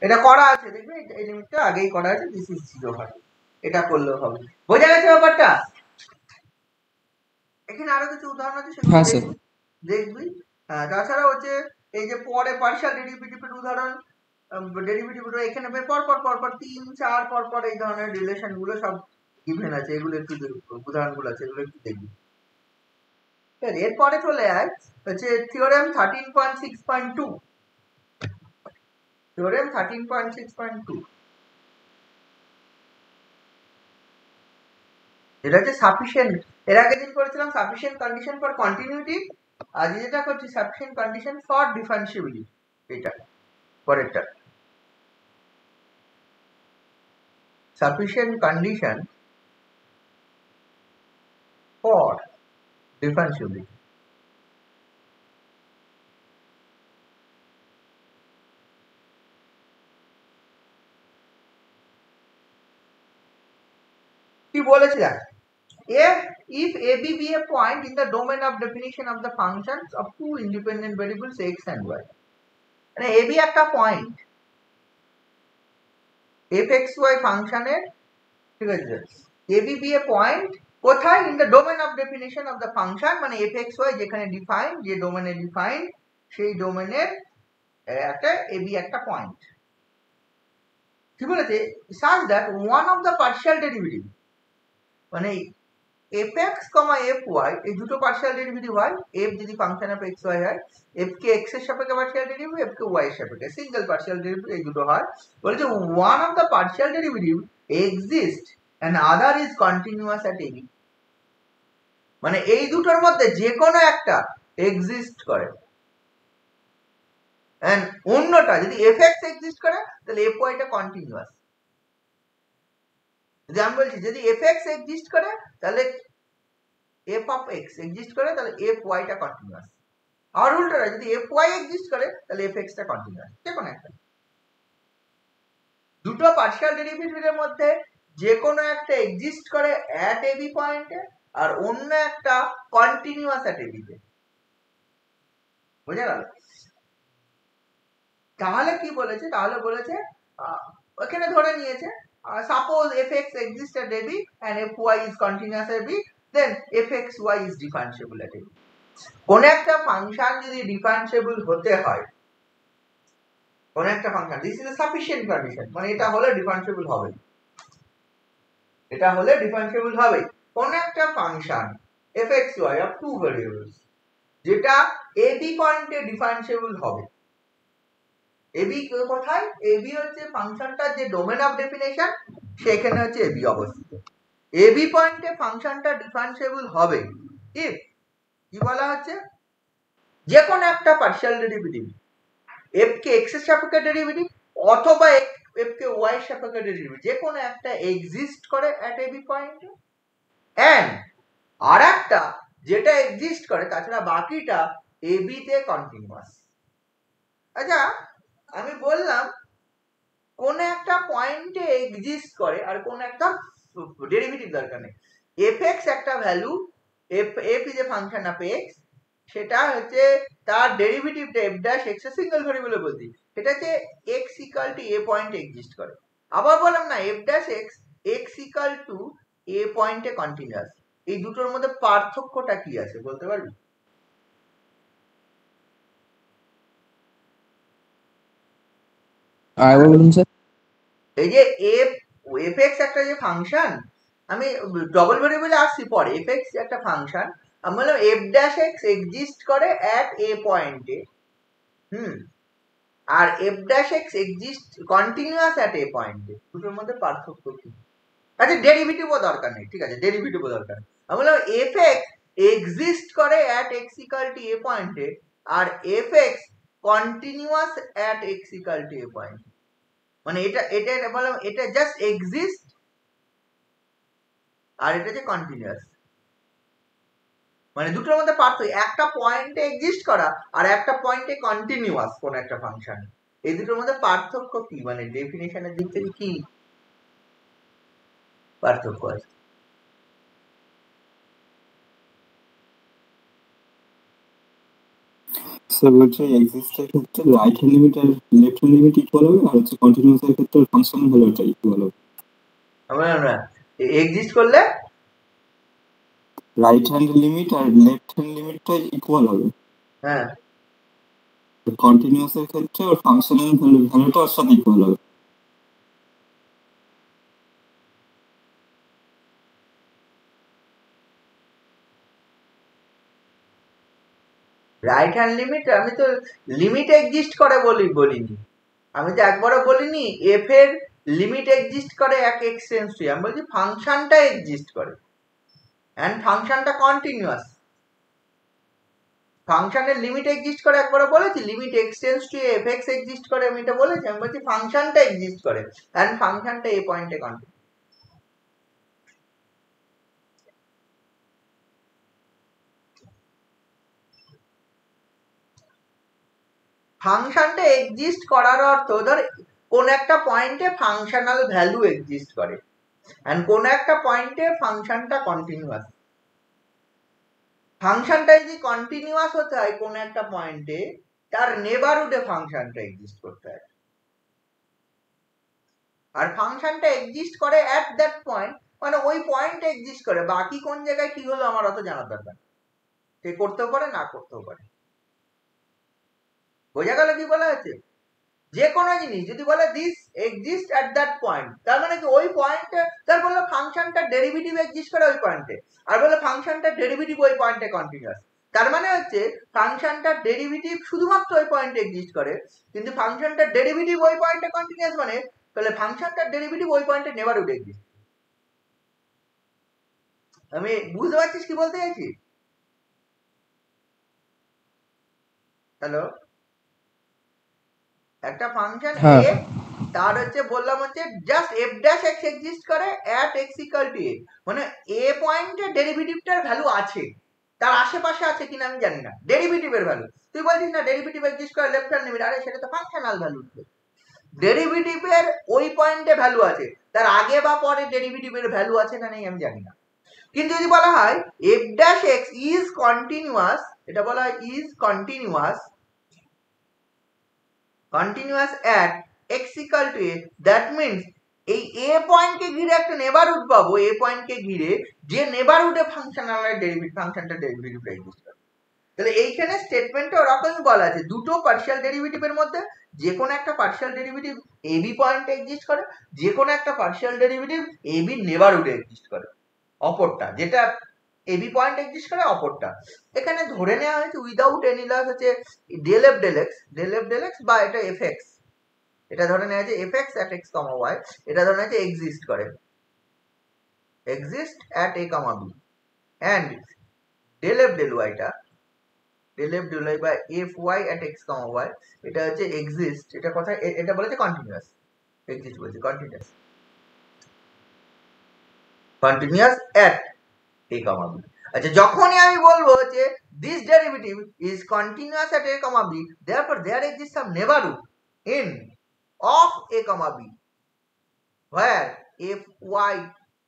এটা করা আছে, দেখবে এই লিমিটটা আগেই করা আছে, দিস ইজ 0 হয়, এটা করলেও হবে। বোঝা গেছে ব্যাপারটা? এখানে আরো কিছু উদাহরণ আছে, সেগুলো হ্যাঁ স্যার। দেখবি। তাছাড়া হচ্ছে এই যে পরে পার্শিয়াল ডেরিভেটিভের উদাহরণ, ডেরিভেটিভ এখানে পর পর 3 4 পর এই ধরনের রিলেশন গুলো সব গিভেন আছে, এগুলো একটু উদাহরণগুলো আছে, এগুলো একটু দেখবি। এরপরে চলে আয় হচ্ছে থিওরেম 13.6.2, থিওরেম 13.6.2, এটা হচ্ছে সাফিসিয়েন্ট, এর আগে দিন করেছিলাম সাফিসিয়েন্ট কন্ডিশন ফর কন্টিনিউটি, আজ যেটা করছি সাফিসিয়েন্ট কন্ডিশন ফর ডিফারেন্সিবিলিটি, এটা পরেরটা sufficient condition for differentiability। কি বলেছে দেখ, if AB be a point in the domain of definition of the functions of two independent variables x and y, মানে AB একটা পয়েন্ট fxy ফাংশনের, ঠিক আছে, AB be a point কোথায়, in the domain of definition of the function, মানে fxy যেখানে define, যে ডোমেনে ডিফাইন সেই ডোমেনের একটা AB একটা পয়েন্ট, কি বলেছে, such that one of the partial derivative, মানে fx, fy এই দুটো পার্শিয়াল ডেরিভেটিভ হয়, f যদি ফাংশন অফ xy হয়, f কে x এর সাপেক্ষে পার্শিয়াল ডেরিভেটিভ, f কে y এর সাপেক্ষে সিঙ্গেল পার্শিয়াল ডেরিভেটিভ, এই দুটো হয়, বলেছে one of the partial derivative exist and other is continuous at ab, মানে এই দুটোর মধ্যে যে কোনো একটা এক্সিস্ট করে, এন্ড অন্যটা যদি fx এক্সিস্ট করে তাহলে fy টা কন্টিনিউয়াস, যদি আমি বলছি যদি fx এক্সিস্ট করে তাহলে f of x এক্সিস্ট করে তাহলে fy টা কন্টিনিউয়াস, আর উল্টোটা যদি fy এক্সিস্ট করে তাহলে fx টা কন্টিনিউয়াস, যে কোনো একটা, দুটো পার্শিয়াল ডেরিভেটিভের মধ্যে যে কোনো একটা এক্সিস্ট করে অ্যাট ab পয়েন্টে, আর অন্য একটা কন্টিনিউয়াস অ্যাট ab তে, বুঝা গেল? তাহলে কি বলেছে, তাহলে বলেছে ওখানে ধরে নিয়েছে suppose fx exists at ab and fy is continuous at ab, then fxy is differentiable at ab। কোন একটা ফাংশন যদি ডিফারেন্সিয়েবল হতে হয়, কোন একটা function, this is A sufficient condition, মানে এটা হলে ডিফারেন্সিয়েবল হবে, এটা হলে ডিফারেন্সিয়েবল হবে, কোন একটা function fxy of two variables যেটা ab পয়েন্টে ডিফারেন্সিয়েবল হবে, ab কোথায়, ab হচ্ছে ফাংশনটার যে ডোমেন অফ ডেফিনেশন সেখানে হচ্ছে ab অবস্থিত, ab পয়েন্টে ফাংশনটা ডিফারেন্সিয়েবল হবে ইফ, কি বলা হচ্ছে, যে কোনো একটা পার্শিয়াল ডেরিভেটিভ f কে x এর সাপেক্ষে ডেরিভেটিভ অথবা f কে y এর সাপেক্ষে ডেরিভেটিভ, যে কোনো একটা এক্সিস্ট করে অ্যাট ab পয়েন্টে, এন্ড আর একটা যেটা এক্সিস্ট করে তাছাড়া বাকিটা এ বি তে কন্টিনিউয়াস। আচ্ছা আমি বললাম কোন একটা পয়েন্টে এক্সিস্ট করে আর কোন একটা ডেরিভেটিভ দরকার নেই। এফ এক্স একটা value, F is a function of x, সেটা হচ্ছে তার ডেরিভেটিভটা এফ ড্যাশ এক্স এর সিঙ্গেল ভেরিয়েবলে বলছি, সেটা হচ্ছে এক্স ইকুয়াল টু এ পয়েন্টে এক্সিস্ট করে। আবার বললাম না f dash x x equal to a পয়েন্টে কন্টিনিউয়াস, এই দুটোর মধ্যে পার্থক্যটা কি আছে বলতে পারবি? আরেকবার বলুন স্যার। এই যে এফ এফ এক্স একটা যে ফাংশন, আমি ডবল ভেরিয়েবলে আসছি পরে, এফ এক্স একটা ফাংশন, আমি বললাম এফ ড্যাশ এক্স এক্সিস্ট করে অ্যাট এ পয়েন্টে, আর f dash x exist continuous at a পয়েন্টে, দুটোর মধ্যে পার্থক্য কি? আচ্ছা ডেরিভেটিভও দরকার নেই, ঠিক আছে ডেরিভেটিভও দরকার নেই, আমি বললাম এফ এক্স এক্সিস্ট করে at x equal to a পয়েন্টে, আর f x continuous at x equal to a point, মানে এটা এটা বললাম এটা জাস্ট এক্সিস্ট আর এটা যে কন্টিনিউয়াস, মানে দুটোর মধ্যে পার্থক্য, একটা পয়েন্টে এক্সিস্ট করা আর একটা পয়েন্টে কন্টিনিউয়াস কোন একটা ফাংশন, এই দুটোর মধ্যে পার্থক্য কি, মানে ডেফিনিশনের দিক থেকে কি পার্থক্য আছে? স্যার বলছে এক্সিস্টের ক্ষেত্রে রাইট হ্যান্ড লিমিট আর লেফট হ্যান্ড লিমিট ইকুয়াল হবে, আর হচ্ছে কন্টিনিউয়াস এর ক্ষেত্রে ফাংশন ভ্যালুটা ইকুয়াল হবে। আমরা এক্সিস্ট করলে রাইট হ্যান্ড লিমিট আর লেফট হ্যান্ড লিমিটটা ইকুয়াল হবে, হ্যাঁ কন্টিনিউয়াস এর ক্ষেত্রে ওর ফাংশনের ভ্যালুটা ওর সাথে ইকুয়াল হবে। রাইট হ্যান্ড লিমিট, আমি তো লিমিট এক্সিস্ট করে বলিনি, আমি তো একবারও বলিনি এফ এর লিমিট এক্সিস্ট করে এক এক্স টেন্ডস টু, আমি বলছি ফাংশনটা এক্সিস্ট করে এন্ড ফাংশনটা কন্টিনিউয়াস। ফাংশনের লিমিট এক্সিস্ট করে একবারও বলেছি, limit x tends to F x exist করে আমি এটা বলেছি, আমি বলছি ফাংশনটা এক্সিস্ট করে এন্ড ফাংশনটা এই পয়েন্টে কন্টিনিউয়াস। ফাংশনটা এক্সিস্ট করার অর্থ ধর কোন একটা পয়েন্টে ফাংশনাল ভ্যালু এক্সিস্ট করে এন্ড কোন একটা পয়েন্টে ফাংশনটা কন্টিনিউয়াস। ফাংশনটা যদি কন্টিনিউয়াস হতে হয় কোন একটা পয়েন্টে, তার নেবারহুডে ফাংশনটা এক্সিস্ট করতে হয়, আর ফাংশনটা এক্সিস্ট করে অ্যাট দ্যাট পয়েন্ট, মানে ওই পয়েন্টে এক্সিস্ট করে, বাকি কোন জায়গায় কি হলো আমার অত জানার দরকার, সে করতেও পারে না করতেও পারে। বোঝা গেল কি বলা আছে? যে কোনো জিনিস যদি বলে this exist at that point, তার মানে কি ওই পয়েন্টে, তার বললো ফাংশনটা ডেরিভেটিভ এক্সিস্ট করে ওই পয়েন্টে, আর বলে ফাংশনটা ডেরিভেটিভ ওই পয়েন্টে কন্টিনিউয়াস, তার মানে হচ্ছে ফাংশনটা ডেরিভেটিভ শুধুমাত্র ওই পয়েন্টে এক্সিস্ট করে, কিন্তু ফাংশনটা ডেরিভেটিভ ওই পয়েন্টে কন্টিনিউয়াস, মানে তাহলে ফাংশনটার ডেরিভেটিভ ওই পয়েন্টে নেভারহুড এক্সিস্ট। আমি বুঝতে পারছিস কি বলতে চাইছি? হ্যালো, একটা ফাংশন হ্যাঁ। এ, তার হচ্ছে বললাম হচ্ছে just F dash x exist করে অ্যাট এক্স ইকুয়াল টু এ, মানে এ পয়েন্টে ডেরিভেটিভটার ভ্যালু আছে, তার আশেপাশে আছে কিনা আমি জানি না, ডেরিভেটিভের ভ্যালু, তুই বলছিস না ডেরিভেটিভ এক্সিস্ট করে লেফট হ্যান্ড লিমিট, আরে সেটা তো ফাংশনাল ভ্যালু, ডেরিভেটিভের ওই পয়েন্টে ভ্যালু আছে, তার আগে বা পরে ডেরিভেটিভের ভ্যালু আছে না নেই আমি জানি না। কিন্তু যদি বলা হয় F dash x is continuous, এটা বলা হয় is continuous at x equal to a, that means এই এ পয়েন্টকে ঘিরে একটা নেবারহুড পাবো, এ পয়েন্টকে ঘিরে যে নেবারহুডে ফাংশনাল ডেরিভেটিভ ফাংশনটা ডেরিভেটিভ এক্সিস্ট করে। তাহলে এইখানে স্টেটমেন্টে ওরকমই বলা আছে দুটো পার্শিয়াল ডেরিভেটিভের মধ্যে যে কোনো একটা পার্শিয়াল ডেরিভেটিভ এ বি পয়েন্টে এক্সিস্ট করে, যে কোনো একটা partial derivative A B নেবারহুডে exist করে, অপরটা যেটা এ বি পয়েন্ট এক্সিস্ট করে অপরটা। এখানে ধরে নেওয়া হয়েছে উইদাউট এনি লস হচ্ছে ডেল এফ ডেল এক্স বা এটা এফ এক্স, এটা ধরে নেওয়া আছে F X at X comma Y, এটা ধরে নেওয়া আছে এক্সিস্ট করে, exist at A comma B, and del F del ওয়াইটা ডেল এফ ডেল ওয়াই বা F Y at X comma Y, এটা হচ্ছে এক্সিস্ট, এটা কথা এটা বলেছে কন্টিনিউয়াস, এক্সিস্ট বলছে continuous at A comma B. আচ্ছা, যখনই আমি বলবো যে this derivative is continuous at a comma b, therefore there exists some neighborhood in of a comma b where fy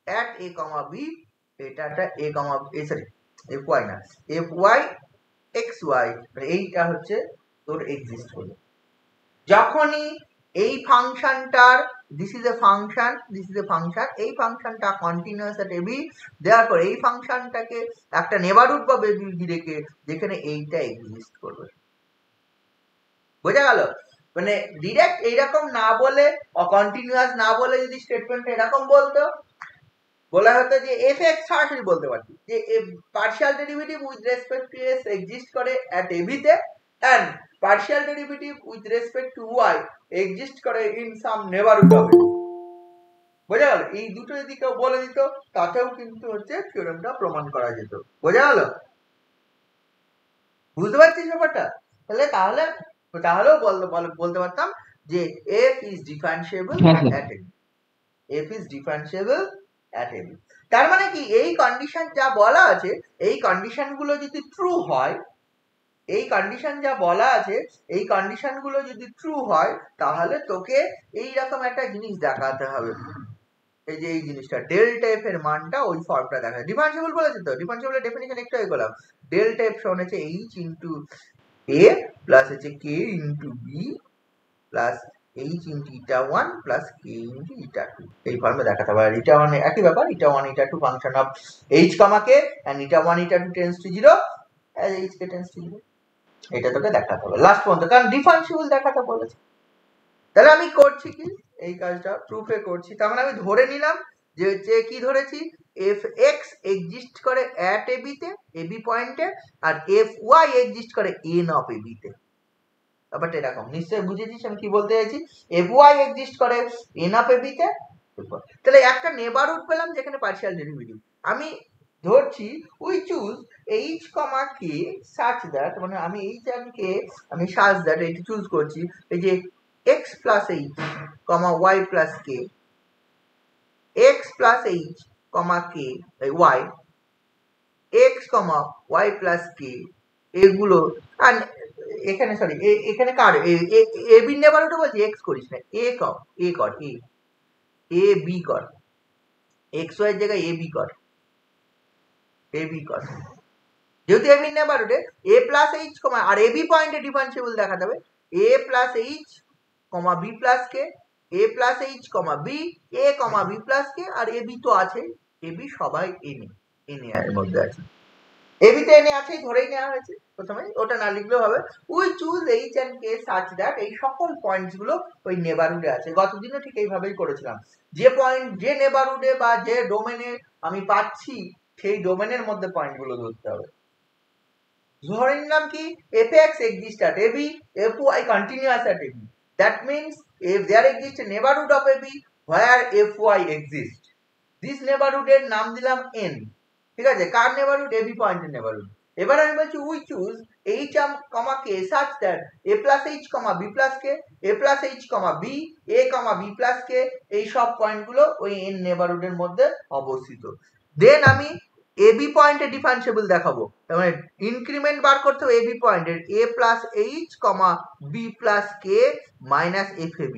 at a comma b, এটা একটা a comma sorry fy না, fy xy এইটা হচ্ছে তোর এক্সিস্ট করবে। যখনই এই ফাংশনটার this is a function, এই ফাংশনটা কন্টিনিউয়াস এট এবি, দেয়ারপর এই ফাংশনটাকে একটা নেবারহুড বা বেবি রেখে যেখানে এইটা এক্সিস্ট করবে। বোঝা গেল? মানে ডিরেক্ট এইরকম না বলে কন্টিনিউয়াস না বলে যদি স্টেটমেন্ট এরকম বলতো, বলা হতো যে এফ এক্স সরাসরি বলতে পারতি যে partial derivative with respect to X exist করে অ্যাট এবি তে and partial derivative with respect to Y exist করে in some neighbourhood of A. বোঝা গেল? এই দুটো যদি কেউ বলে দিত তাতেও কিন্তু হচ্ছে থিওরেমটা প্রমাণ করা যেত। বোঝা গেল? বুঝতে পারছিস ব্যাপারটা? তাহলেও বলতে পারতাম যে F is differentiable at AB, F is differentiable at AB. তার মানে কি, এই কন্ডিশন যা বলা আছে এই কন্ডিশন গুলো যদি ট্রু হয়, এই কন্ডিশন যা বলা আছে এই কন্ডিশন গুলো যদি ট্রু হয় তাহলে তোকে এইরকম একটা জিনিস দেখাতে হবে, এই যে এই জিনিসটা ডেল্টা এফ এর মানটা ওই ফর্মটা দেখা। ডিফারেন্সিয়েবল বলেছে তো, ডিফারেন্সিয়েবলের ডেফিনিশন একটু হয়ে গেলাম, ডেল্টা এফ সমান হচ্ছে এইচ ইনটু এ প্লাস হচ্ছে K into B plus H into eta 1 plus K into eta 2, এই ফর্মে দেখাতে হবে। আর ইটা 1 একই ব্যাপার, eta 1 eta 2 function of H comma K and eta 1 eta 2 tends to 0 as H K tends to 0, এটা তোকে দেখাতে হবে লাস্ট পর্যন্ত, কারণ ডিফারেন্সিয়েবল দেখাতে বলেছে। তাহলে আমি করছি কি, এই কাজটা প্রুফে করছি। তার মানে আমি ধরে নিলাম যে কি ধরেছি, এফ এক্স এক্সিস্ট করে অ্যাট এবি তে, এবি পয়েন্টে, আর এফ ওয়াই এক্সিস্ট করে এন অফ এবি তে। ব্যাপারটা এরকম, নিশ্চয়ই বুঝেছিস আমি কি বলতে চাইছি। এফ ওয়াই এক্সিস্ট করে এন অফ এবি তে, তাহলে একটা নেবারহুড পেলাম যেখানে পার্শিয়াল ডেরিভেটিভ। আমি ধরছি we choose H comma K such that, মানে আমি এইচ এন্ড কে আমি সাচ দ্যাট এইটা চুজ করছি, এই যে x plus h comma y plus k, x plus h comma k y, x comma y plus k এগুলো। আর এখানে সরি এখানে কার এ বি নেবারহুড বলছি, x করিস না, a কর a b কর, x y এর জায়গায় a b কর, যেহেতু a b নেবারহুডে a plus h comma আর a b পয়েন্টে ডিফারেন্সিয়েবল দেখাতে হবে a plus h comma b plus k, a plus h comma b, a comma b plus k, R a b তো আছে, a b সবাই এনে এর মধ্যে আছে, a b তে এনে আছে ধরেই নেওয়া হয়েছে প্রথমে, ওটা না লিখলেও হবে। We choose h and k such that এই সকল পয়েন্টস গুলো ওই নেবারহুডে আছে। গতদিনও ঠিক এইভাবেই করেছিলাম, যে পয়েন্ট যে নেবারহুডে বা যে ডোমেনে আমি পাচ্ছি সেই ডোমেনের মধ্যে পয়েন্ট গুলো ধরতে হবে। ধরে নিলাম কি fx exists at ab, fy continuous at ab, that means if there exists a neighborhood of ab where fy exists, this neighborhood এর নাম দিলাম n, ঠিক আছে? কার নেবারহুড? ab পয়েন্টের নেবারহুড। এবার আমি বলছি we choose h comma k such that a plus h comma b plus k, a plus h comma b, a comma b plus k এই সব পয়েন্ট গুলো ওই n নেবারহুডের মধ্যে অবস্থিত। দেন আমি ab পয়েন্টে ডিফারেন্সিয়েবল দেখাবো, তার মানে ইনক্রিমেন্ট বার করতে হবে ab পয়েন্টের a plus h comma b plus k minus fab,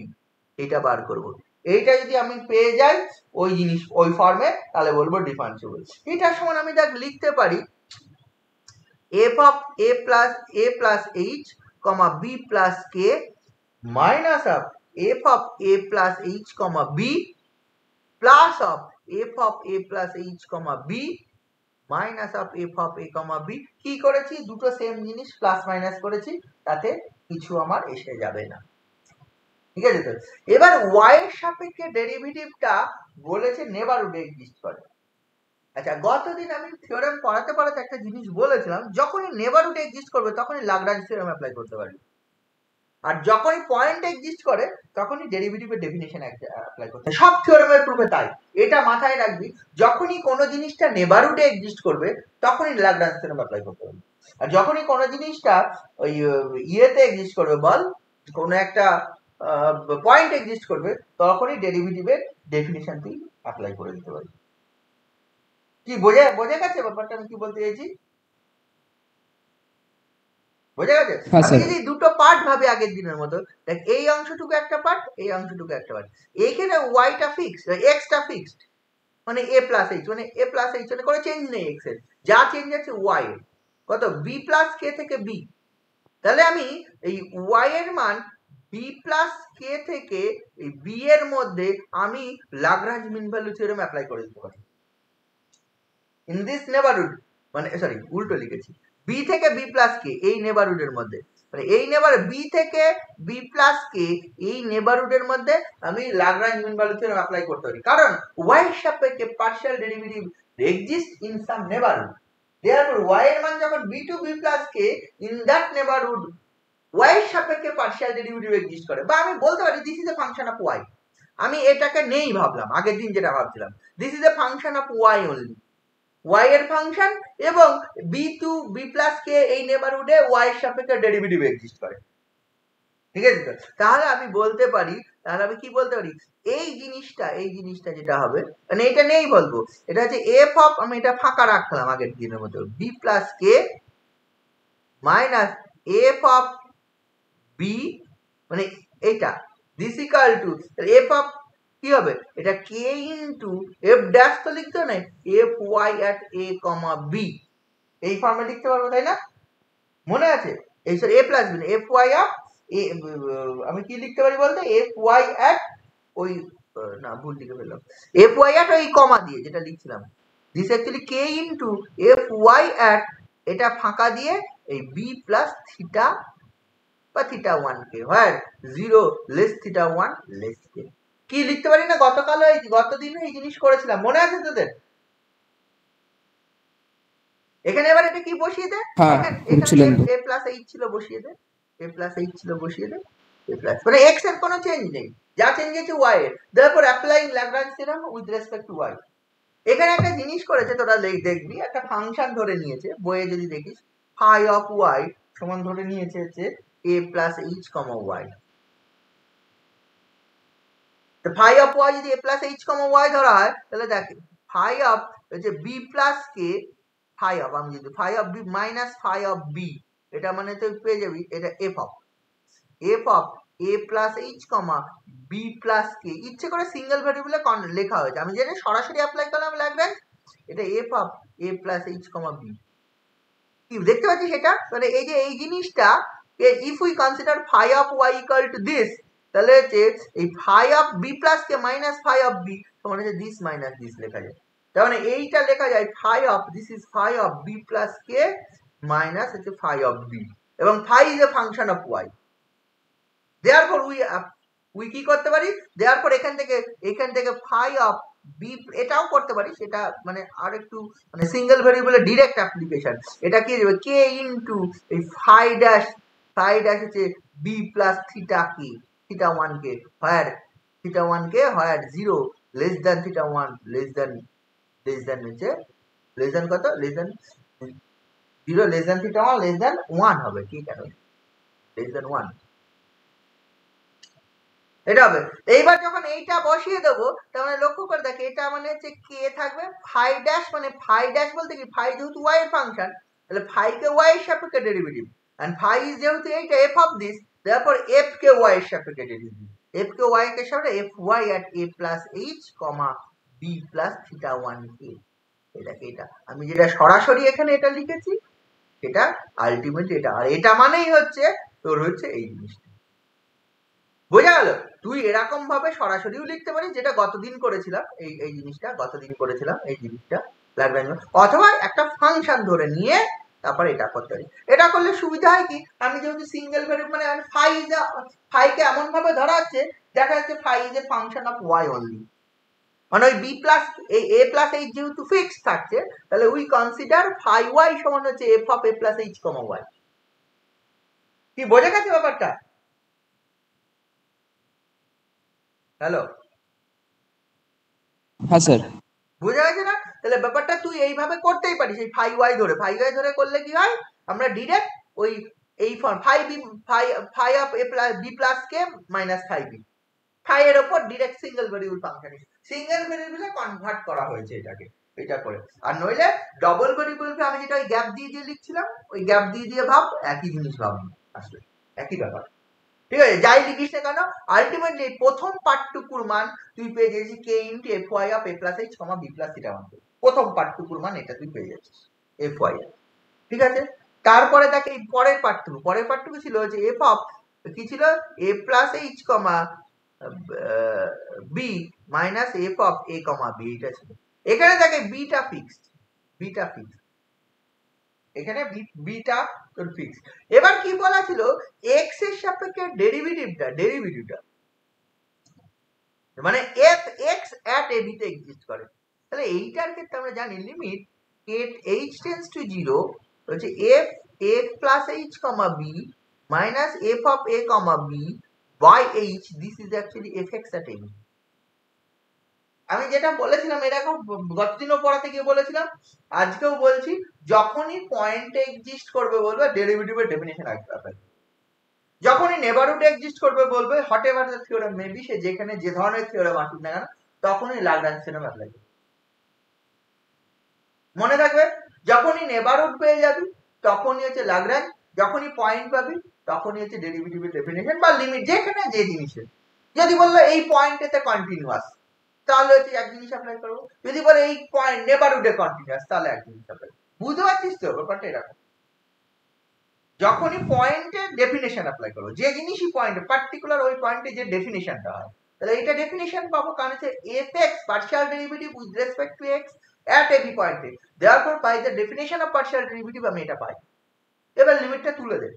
এটা বার করব। এইটা যদি আমি পেয়ে যাই ওই জিনিস ওই ফর্মে, তাহলে বলবো ডিফারেন্সিয়েবল। এটার সমান আমি দেখ লিখতে পারি f of a plus h comma b plus k minus of f of a plus h comma b plus of f of a plus h comma b minus of f of a comma b। কি করেছি? দুটো same জিনিস plus minus করেছি, তাতে কিছু আমার এসে যাবে না, ঠিক আছে? তো এবার y এর সাপেক্ষে ডেরিভেটিভটা বলেছে নেবারহুডে এক্সিস্ট করে। আচ্ছা, গতদিন আমি থিওরেম পড়াতে একটা জিনিস বলেছিলাম, যখনই নেবারহুডে এক্সিস্ট করবে তখনই লাগরাঞ্জ থিওরেম অ্যাপ্লাই করতে পারবে, আর যখনই পয়েন্ট এক্সিস্ট করে তখনই ডেরিভেটিভের ডেফিনিশন অ্যাপ্লাই করতে হবে। সব থিওরেমের প্রুফে তাই, এটা মাথায় রাখবি, যখনই কোনো জিনিসটা নেবারহুডে এক্সিস্ট করবে তখনই লাগরাঞ্জ থিওরেম অ্যাপ্লাই করতে হবে, আর যখনই কোনো জিনিসটা ওই ইয়েতে এক্সিস্ট করবে, বল কোনো একটা পয়েন্ট এক্সিস্ট করবে, তখনই ডেরিভেটিভের ডেফিনিশন তুই অ্যাপ্লাই করে দিতে পারবি। কি বোঝা গেছে ব্যাপারটা আমি কি বলতে চাইছি? বোঝা গেছে? হ্যাঁ আমি স্যার। যদি দুটো পার্ট ভাবে আগের দিনের মতো, দেখ এই অংশটুকু একটা পার্ট, এই অংশটুকু একটা পার্ট, এইখানে ওয়াইটা ফিক্সড, এক্সটা ফিক্সড, মানে a প্লাস এইচ, মানে a প্লাস এইচ, মানে কোনো চেঞ্জ নেই এক্স এর, যা চেঞ্জ আছে ওয়াই এর। কত? বি প্লাস কে থেকে বি। তাহলে আমি এই ওয়াই এর মান বি প্লাস কে থেকে এই বি এর মধ্যে আমি Lagrange mean value theorem apply করে দিতে পারি ইন দিস নেবারহুড, মানে সরি উল্টো লিখেছি, বি থেকে বি প্লাস কে এই নেবারহুডের মধ্যে, মানে এই নেবার বি থেকে বি প্লাস কে এই নেবারহুডের মধ্যে আমি Lagrange mean value theorem apply করতে পারি, কারণ ওয়াই এর সাপেক্ষে partial derivative exist in some neighbourhood. Therefore Y এর মান যখন B to B plus K in that neighbourhood Y এর সাপেক্ষে পার্শিয়াল ডেরিভেটিভ এক্সিস্ট করে, বা আমি বলতে পারি this is a function of Y. আমি এটাকে নেই ভাবলাম, আগের দিন যেটা ভাবছিলাম, this is a function of Y only, Y এর ফাংশন, এবং B to B plus K এই নেবারহুডে ওয়াই এর সাপেক্ষে ডেরিভেটিভ এক্সিস্ট করে। ঠিক আছে তো? তাহলে আমি বলতে পারি, তাহলে আমি কি বলতে পারি, এই জিনিসটা যেটা হবে, মানে এটা নেই বলবো, এটা হচ্ছে এফ অফ, আমি এটা ফাঁকা রাখলাম আগের দিনের মতো, B plus K minus F of B, মানে এইটা this equal to F of কি হবে, এটা কে ইনটু এফ ড্যাশ তো লিখতে না, F Y at A comma B, এই ফর্মে লিখতে পারবো, তাই না? মনে আছে? এই sorry A plus B, F Y of A, আমি কি লিখতে পারি বলতে, এফ ওয়াই অ্যাট ওই, না ভুল লিখে ফেললাম, এফ ওয়াই অ্যাট ওই কমা দিয়ে যেটা লিখছিলাম, this actually K into F Y at, এটা ফাঁকা দিয়ে এই বি প্লাস থিটা বা থিটা ওয়ান কে, হয় 0 less theta one less K. কি লিখতে পারি না, গতদিন এই জিনিস করেছিলাম, মনে আছে তোদের? এখানে এবার এটা কি বসিয়ে দে, হ্যাঁ বলছিলেন তো। এ প্লাস এইচ ছিল, বসিয়ে দে, এ প্লাস এইচ ছিল, বসিয়ে দে, এ প্লাস, মানে এক্স এর কোনো চেঞ্জ নেই, যা চেঞ্জ হয়েছে ওয়াই এর, therefore applying Lagrange theorem with respect to Y. এখানে একটা জিনিস করেছে, তোরা দেখবি একটা ফাংশন ধরে নিয়েছে, বইয়ে যদি দেখিস, ফাই অফ ওয়াই সমান ধরে নিয়েছে হচ্ছে A plus H comma Y. তো ফাই অফ ওয়াই যদি A plus H comma Y ধরা হয়, তাহলে দেখ ফাই অফ হচ্ছে B plus K, phi of, আমি যদি phi of B minus phi of B, এটা মানে তুই পেয়ে যাবি এটা F of A plus H comma B plus K, ইচ্ছে করে সিঙ্গেল ভ্যারিয়েবলে লেখা হয়েছে, আমি যেটা সরাসরি অ্যাপ্লাই করলাম লাগবে, এটা F of A plus H comma B. কি দেখতে পাচ্ছিস সেটা? মানে এই যে এই জিনিসটা, if we consider phi of Y equal to this, তাহলে হচ্ছে এই phi of B plus K minus phi of B সমান হচ্ছে দিস মাইনাস দিস লেখা যায়। তার মানে এইটা লেখা যায় phi of, this is phi of B plus K minus হচ্ছে ফাই অফ বি, এবং phi is a function of Y. Therefore we কি করতে পারি, দেয়ারফর এখান থেকে ফাই অফ বি, এটাও করতে পারি, সেটা মানে আর একটু মানে সিঙ্গেল ভেরিয়েবলের ডিরেক্ট অ্যাপ্লিকেশন, এটা কি দেবে, কে ইনটু এই ফাই ড্যাশ হচ্ছে বি প্লাস থিটা কে, থিটা ওয়ান কে, হোয়ার থিটা ওয়ান কে হোয়ার 0 less than theta one less than হচ্ছে লেস দ্যান কত, less than 0 less than theta one less than 1 হবে, ঠিক আছে, লেস দ্যান 1 এটা হবে। এইবার যখন এইটা বসিয়ে দেবো, তার মানে লক্ষ্য করে দেখে, এটা মানে হচ্ছে কে থাকবে ফাই ড্যাশ, মানে ফাই ড্যাশ বলতে কি, ফাই যেহেতু ওয়াই এর ফাংশন, তাহলে ফাই কে ওয়াই এর সাপেক্ষে ডেরিভেটিভ, এন্ড ফাই যেহেতু এইটা এফ অফ দিস, তারপর এফ কে ওয়াই এর সাপেক্ষে ডেরিভেটিভ, এফ কে ওয়াই এর সাপেক্ষে F Y at A plus H comma B plus theta one K, এটা আমি যেটা সরাসরি এখানে এটা লিখেছি, সেটা আলটিমেট এটা, আর এটা মানেই হচ্ছে তোর হচ্ছে এই জিনিসটা। বোঝা গেল? তুই এরকম ভাবে সরাসরিও লিখতে পারিস, যেটা গতদিন করেছিলাম, এই জিনিসটা গতদিন করেছিলাম, এই জিনিসটা লাগবে, অথবা একটা ফাংশন ধরে নিয়ে তারপর এটা করতে পারি। এটা করলে সুবিধা হয় কি, আমি যেহেতু সিঙ্গেল ভ্যারিয়েবল, মানে আমি ফাই কে এমন ভাবে ধরা হচ্ছে, দেখা যাচ্ছে phi is a function of Y only, মানে ওই বি প্লাস এই এ প্লাস এইচ যেহেতু ফিক্সড থাকছে, তাহলে উই কনসিডার ফাই ওয়াই সমান হচ্ছে F of A plus H comma Y. কি বোঝা গেছে ব্যাপারটা? হ্যালো, হ্যাঁ স্যার। বুঝা গেছে না? তাহলে ব্যাপারটা তুই এইভাবে করতেই পারিস, এই ফাই ওয়াই ধরে করলে কি হয়, আমরা ডিরেক্ট ওই এই form phi B, phi of A plus B plus K minus phi B, phi এর উপর direct single variable function, single ভেরিয়েবলে কনভার্ট করা হয়েছে এটাকে, এটা করে। আর নইলে ডবল ভেরিয়েবলকে আমি যেটা ওই গ্যাপ দিয়ে দিয়ে লিখছিলাম, ওই গ্যাপ দিয়ে দিয়ে ভাব, একই জিনিস ভাব আসলে, একই ব্যাপার। ঠিক আছে, যাই লিখিস না কেন আলটিমেটলি প্রথম পার্টটুকুর মান তুই পেয়ে যাচ্ছিস K into F Y of A plus H comma B plus theta one. প্রথম পার্টটুকুর মান এটা তুই পেয়ে যাচ্ছিস এফ ওয়াই। ঠিক আছে, তারপরে দেখ এই পরের পার্টটুকু ছিল যে এফ অফ কি ছিল A plus H comma B minus F of A comma B, এটা ছিল। এখানে দেখে বিটা ফিক্সড, এখানে বিটা তোর ফিক্স। এবার কি বলা ছিল এক্স এর সাপেক্ষে ডেরিভেটিভটা মানে F X at A B তে এক্সিস্ট করে। তাহলে এইটার ক্ষেত্রে আমরা জানি লিমিট এইচ টেন্ডস টু 0 হচ্ছে F A plus H comma B minus F of A comma B by H, this is actually F X at A B. আমি যেটা বলেছিলাম এটা গতদিনও পড়াতে গিয়ে বলেছিলাম, আজকেও বলছি, যখনই পয়েন্টে এক্সিস্ট করবে বলবে ডেরিভেটিভের ডেফিনিশন আসবে। যখনই নেবারহুডে এক্সিস্ট করবে বলবে whatever the theorem maybe, সে যেখানে যে ধরনের থিওরেম আসুক না কেন, তখনই লাগরাঞ্জ থিওরেম অ্যাপ্লাই করবে। মনে রাখবে, যখনই নেবারহুড পেয়ে যাবি তখনই হচ্ছে লাগরাঞ্জ, যখনই পয়েন্ট পাবি তখনই হচ্ছে ডেরিভেটিভের ডেফিনিশন বা লিমিট, যেখানে যে জিনিসের। যদি বললো এই পয়েন্টেতে কন্টিনিউয়াস, তাহলে হচ্ছে এক জিনিস অ্যাপ্লাই করবো। যদি বলে এই পয়েন্ট নেবারহুডে কন্টিনিউয়াস, তাহলে এক জিনিস অ্যাপ্লাই। বুঝতে পারছিস তো ব্যাপারটা? এরকম যখনই পয়েন্টে ডেফিনেশন অ্যাপ্লাই করবো, যে জিনিসই পয়েন্টে পার্টিকুলার ওই পয়েন্টে যে ডেফিনেশনটা হয়, তাহলে এটা ডেফিনেশন পাবো কারণ হচ্ছে F X partial derivative with respect to X at every পয়েন্টে, therefore by the definition of partial derivative আমি এটা পাই। এবার লিমিটটা তুলে দে।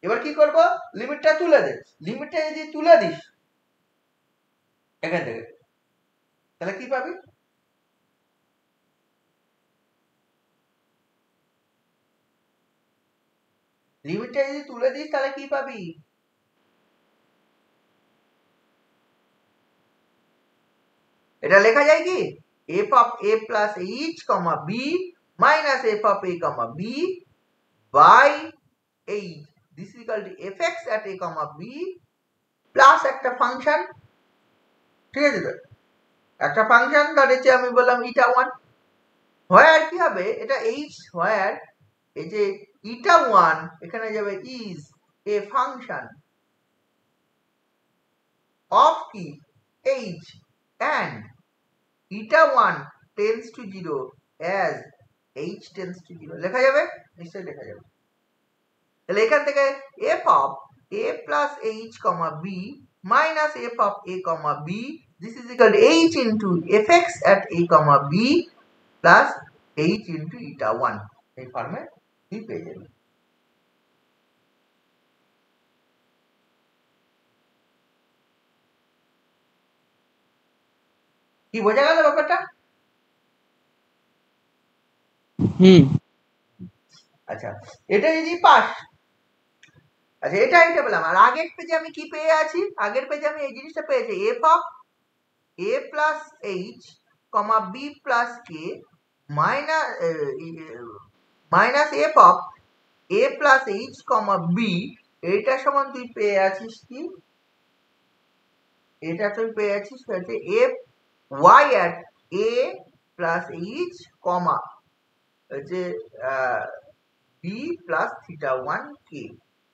এবার কি করব, লিমিটটা তুলে দে। লিমিটটা যদি তুলে দিস এখান থেকে, তাহলে কি পাবি? লিমিটটা যদি তুলে দিস তাহলে কি পাবি? এটা লেখা যায় কি F of A plus H comma B minus F of A comma B by H, this is equal to F X at A comma B plus একটা ফাংশন। ঠিক আছে, তো একটা ফাংশন ধরেছি আমি বললাম ইটা ওয়ান, হোয়ার কি হবে এটা এইচ, হোয়ার এই যে ইটা ওয়ান এখানে যাবে ইজ এ ফাংশন অফ কি H and eta 1 tends to 0 as h tends to 0 লেখা যাবে, নিশ্চয়ই লেখা যাবে। তাহলে এখান থেকে f of a plus h comma b minus f of a comma b, this is equal to h into fx at a comma b plus h into eta 1, এই ফর্মে কি পেয়ে যাবে। কি বোঝা গেল ব্যাপারটা? আচ্ছা, এটা যদি পাস, আচ্ছা এটা পেলাম। আর আগের পেজে আমি কি পেয়ে আছি? আগের পেজে আমি এই জিনিসটা পেয়েছি F of A plus H comma B plus K minus F of A plus H comma B, এইটা সমান তুই পেয়ে আছিস কি, এটা তুই পেয়ে আছিস হচ্ছে F Y at A plus H comma হচ্ছে B plus theta one K,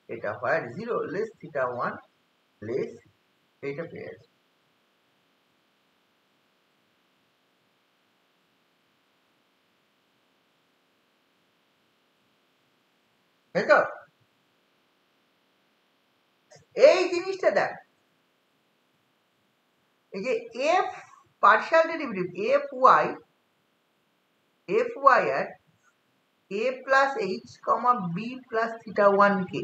এটা হয় 0 লেস থিটা ওয়ান লেস, এটা পেয়ে আছে। তাই তো? এই জিনিসটা দেখ, এই যে F partial derivative F Y at A plus H comma B plus theta one K,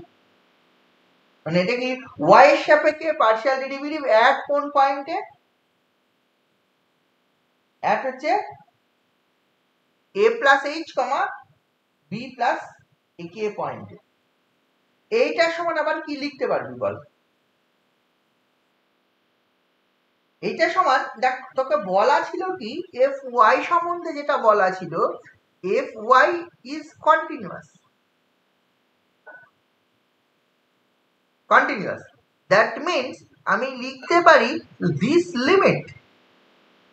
মানে এটা কি ওয়াই এর সাপেক্ষে পার্শিয়াল ডেরিভেটিভ এক কোন পয়েন্টে, এক হচ্ছে A plus H comma B plus এ কে পয়েন্টে। এইটার সমান আবার কি লিখতে পারবি বল? এইটার সমান দেখ, তোকে বলা ছিল কি এফ ওয়াই সম্বন্ধে যেটা বলা ছিল F Y is continuous, that means আমি লিখতে পারি this limit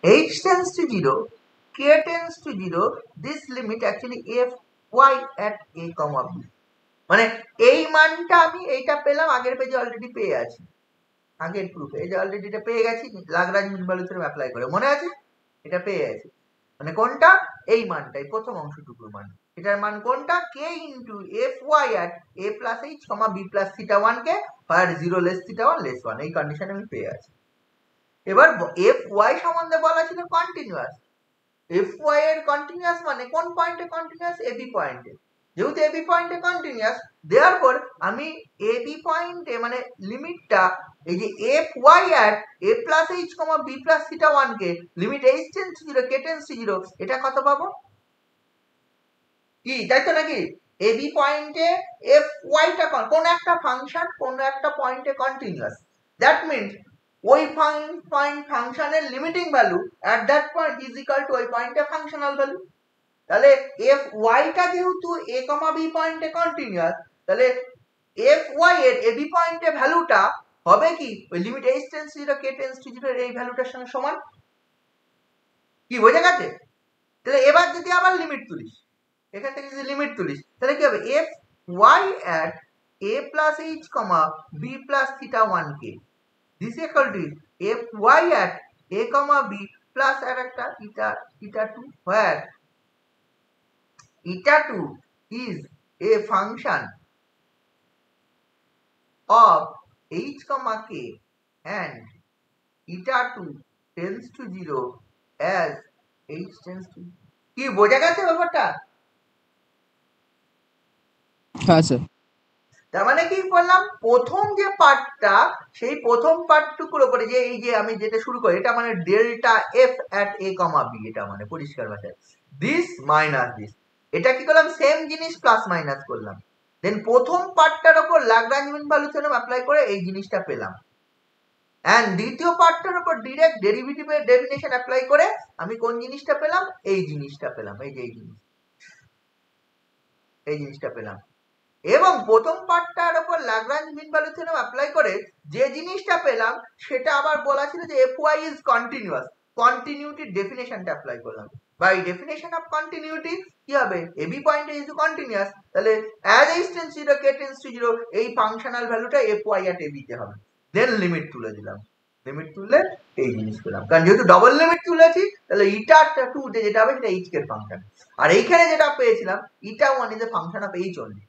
h tends to 0 k tends to 0, this limit actually fy at a comma b, মানে এই মানটা আমি এইটা পেলাম, আগের পেজে অলরেডি পেয়ে আছি, আগের প্রুফে এই যে অলরেডি এটা পেয়ে গেছি Lagrange mean value theorem apply করে, মনে আছে এটা পেয়ে গেছি, মানে কোনটা এই মানটাই প্রথম অংশটুকুর মান, এটার মান কোনটা k into fy at a plus h comma b plus theta 1 K আর 0 লেস থিটা 1 লেস 1, এই কন্ডিশনে আমি পেয়ে আছি। এবার fy সম্বন্ধে বলা ছিল কন্টিনিউয়াস, fy এর কন্টিনিউয়াস মানে কোন পয়েন্টে কন্টিনিউয়াস, ab পয়েন্টে, যেহেতু ab পয়েন্টে কন্টিনিউয়াস দেয়ারফর আমি ab পয়েন্টে মানে লিমিটটা এই যে fy at a plus h comma b plus theta 1 K limit h tends to 0 k tends to 0, এটা কত পাবো কি, তাই তো নাকি? ab পয়েন্টে fy টা কোন একটা ফাংশন কোন একটা পয়েন্টে কন্টিনিউয়াস, দ্যাট মিন্স ওই পয়েন্ট ফাংশনের limiting value at that point is equal two ওই পয়েন্টে ফাংশনাল ভ্যালু। তাহলে fy টা যেহেতু a কমা b পয়েন্টে কন্টিনিউয়াস, তাহলে fy এর ab পয়েন্টে ভ্যালুটা হবে কি ওই limit h tends to 0 k tends to 0 এর এই ভ্যালুটার সঙ্গে সমান, কি বোঝা গেছে? তাহলে এবার যদি আবার লিমিট তুলিস, এখান থেকে যদি লিমিট তুলিস তাহলে কি হবে, fy at a plus h comma b plus theta 1 k, this is equal to fy at a comma b plus আর একটা eta 2, where eta 2 is a function of h comma k and eta 2 tends to 0 as h tends to, কি বোঝা গেছে ব্যাপারটা? হ্যাঁ sir. তার মানে কি বললাম, প্রথম যে পার্টটা সেই প্রথম পার্টটুকুর উপরে যে এই যে আমি যেটা শুরু করি এটা মানে delta F at A comma B, এটা মানে পরিষ্কার ভাষায় দিস মাইনাস দিস, এটা কি করলাম সেম জিনিস প্লাস মাইনাস করলাম, দেন প্রথম পার্টটার উপর Lagrange mean value theorem apply করে এই জিনিসটা পেলাম, এন্ড দ্বিতীয় পার্টটার উপর ডাইরেক্ট ডেরিভেটিভের ডেফিনিশন অ্যাপ্লাই করে আমি কোন জিনিসটা পেলাম, এই জিনিসটা পেলাম, এই যে এই জিনিসটা পেলাম, এবং প্রথম পার্টটার উপর Lagrange mean value theorem apply করে যে জিনিসটা পেলাম সেটা আবার বলা ছিল যে fy ইজ কন্টিনিউয়াস, কন্টিনিউটির ডেফিনেশনটা অ্যাপ্লাই করলাম, বাই ডেফিনেশন অফ কন্টিনিউটি কি হবে, ab পয়েন্ট ইজ কন্টিনিউয়াস, তাহলে as h tends to 0 k tends to 0 এই ফাংশনাল ভ্যালুটা fy at ab তে হবে, দেন লিমিট তুলে দিলাম, লিমিট তুললে এই জিনিস পেলাম, কারণ যেহেতু ডবল লিমিট তুলেছি তাহলে ইটা 2 তে যেটা হবে সেটা h এর ফাংশন, আর এইখানে যেটা পেয়েছিলাম ইটা 1 is a function of h only।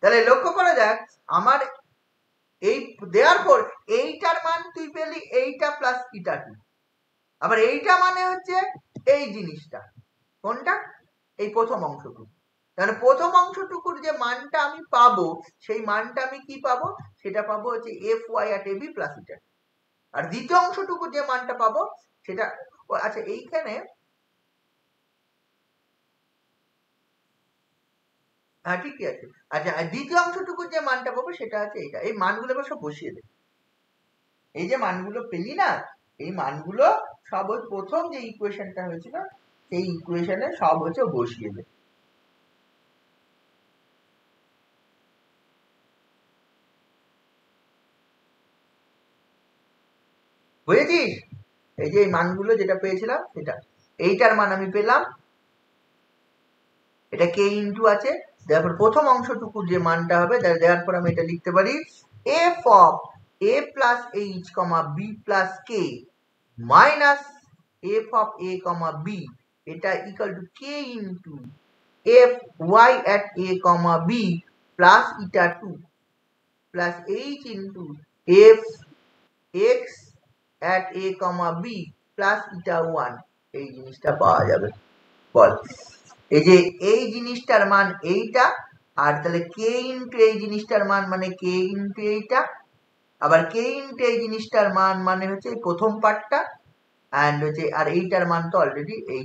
তাহলে লক্ষ্য করে দেখ আমার এই দেয়ারফর এইটার মান তুই পেলি এইটা প্লাস ইটা 2, আবার এইটা মানে হচ্ছে এই জিনিসটা কোনটা, এই প্রথম অংশটুকু, তাহলে প্রথম অংশটুকুর যে মানটা আমি পাবো সেই মানটা আমি কি পাবো, সেটা পাবো হচ্ছে fy at ab প্লাস ইটা, আর দ্বিতীয় অংশটুকুর যে মানটা পাবো সেটা, আচ্ছা এইখানে হ্যাঁ ঠিকই আছে, আচ্ছা দ্বিতীয় অংশটুকুর যে মানটা পাবো সেটা আছে এইটা, এই মানগুলো এবার সব বসিয়ে দে, এই যে মানগুলো পেলি না এই মানগুলো সব ওই প্রথম যে ইকুয়েশনটা হয়েছিল সেই ইকুয়েশনে সব হচ্ছে বসিয়ে দে, বুঝেছিস? এই যে এই মানগুলো যেটা পেয়েছিলাম সেটা, এইটার মান আমি পেলাম, এটা k ইনটু আছে, তারপর প্রথম অংশটুকুর যে মানটা হবে দেওয়ার পর আমি এটা লিখতে পারি f of a plus h comma b plus k minus f of a comma b, এটা equal to k into f y at a comma b plus eta 2 plus h into f x at a comma b plus eta 1, এই জিনিসটা পাওয়া যাবে। বল এই যে এই জিনিসটার মান এইটা, আর তাহলে k ইনটু এই জিনিসটার মান মানে k ইনটু এইটা, আবার k ইনটু এই জিনিসটার মান মানে হচ্ছে এই প্রথম পার্টটা, এন্ড হচ্ছে আর এইটার মান তো অলরেডি এই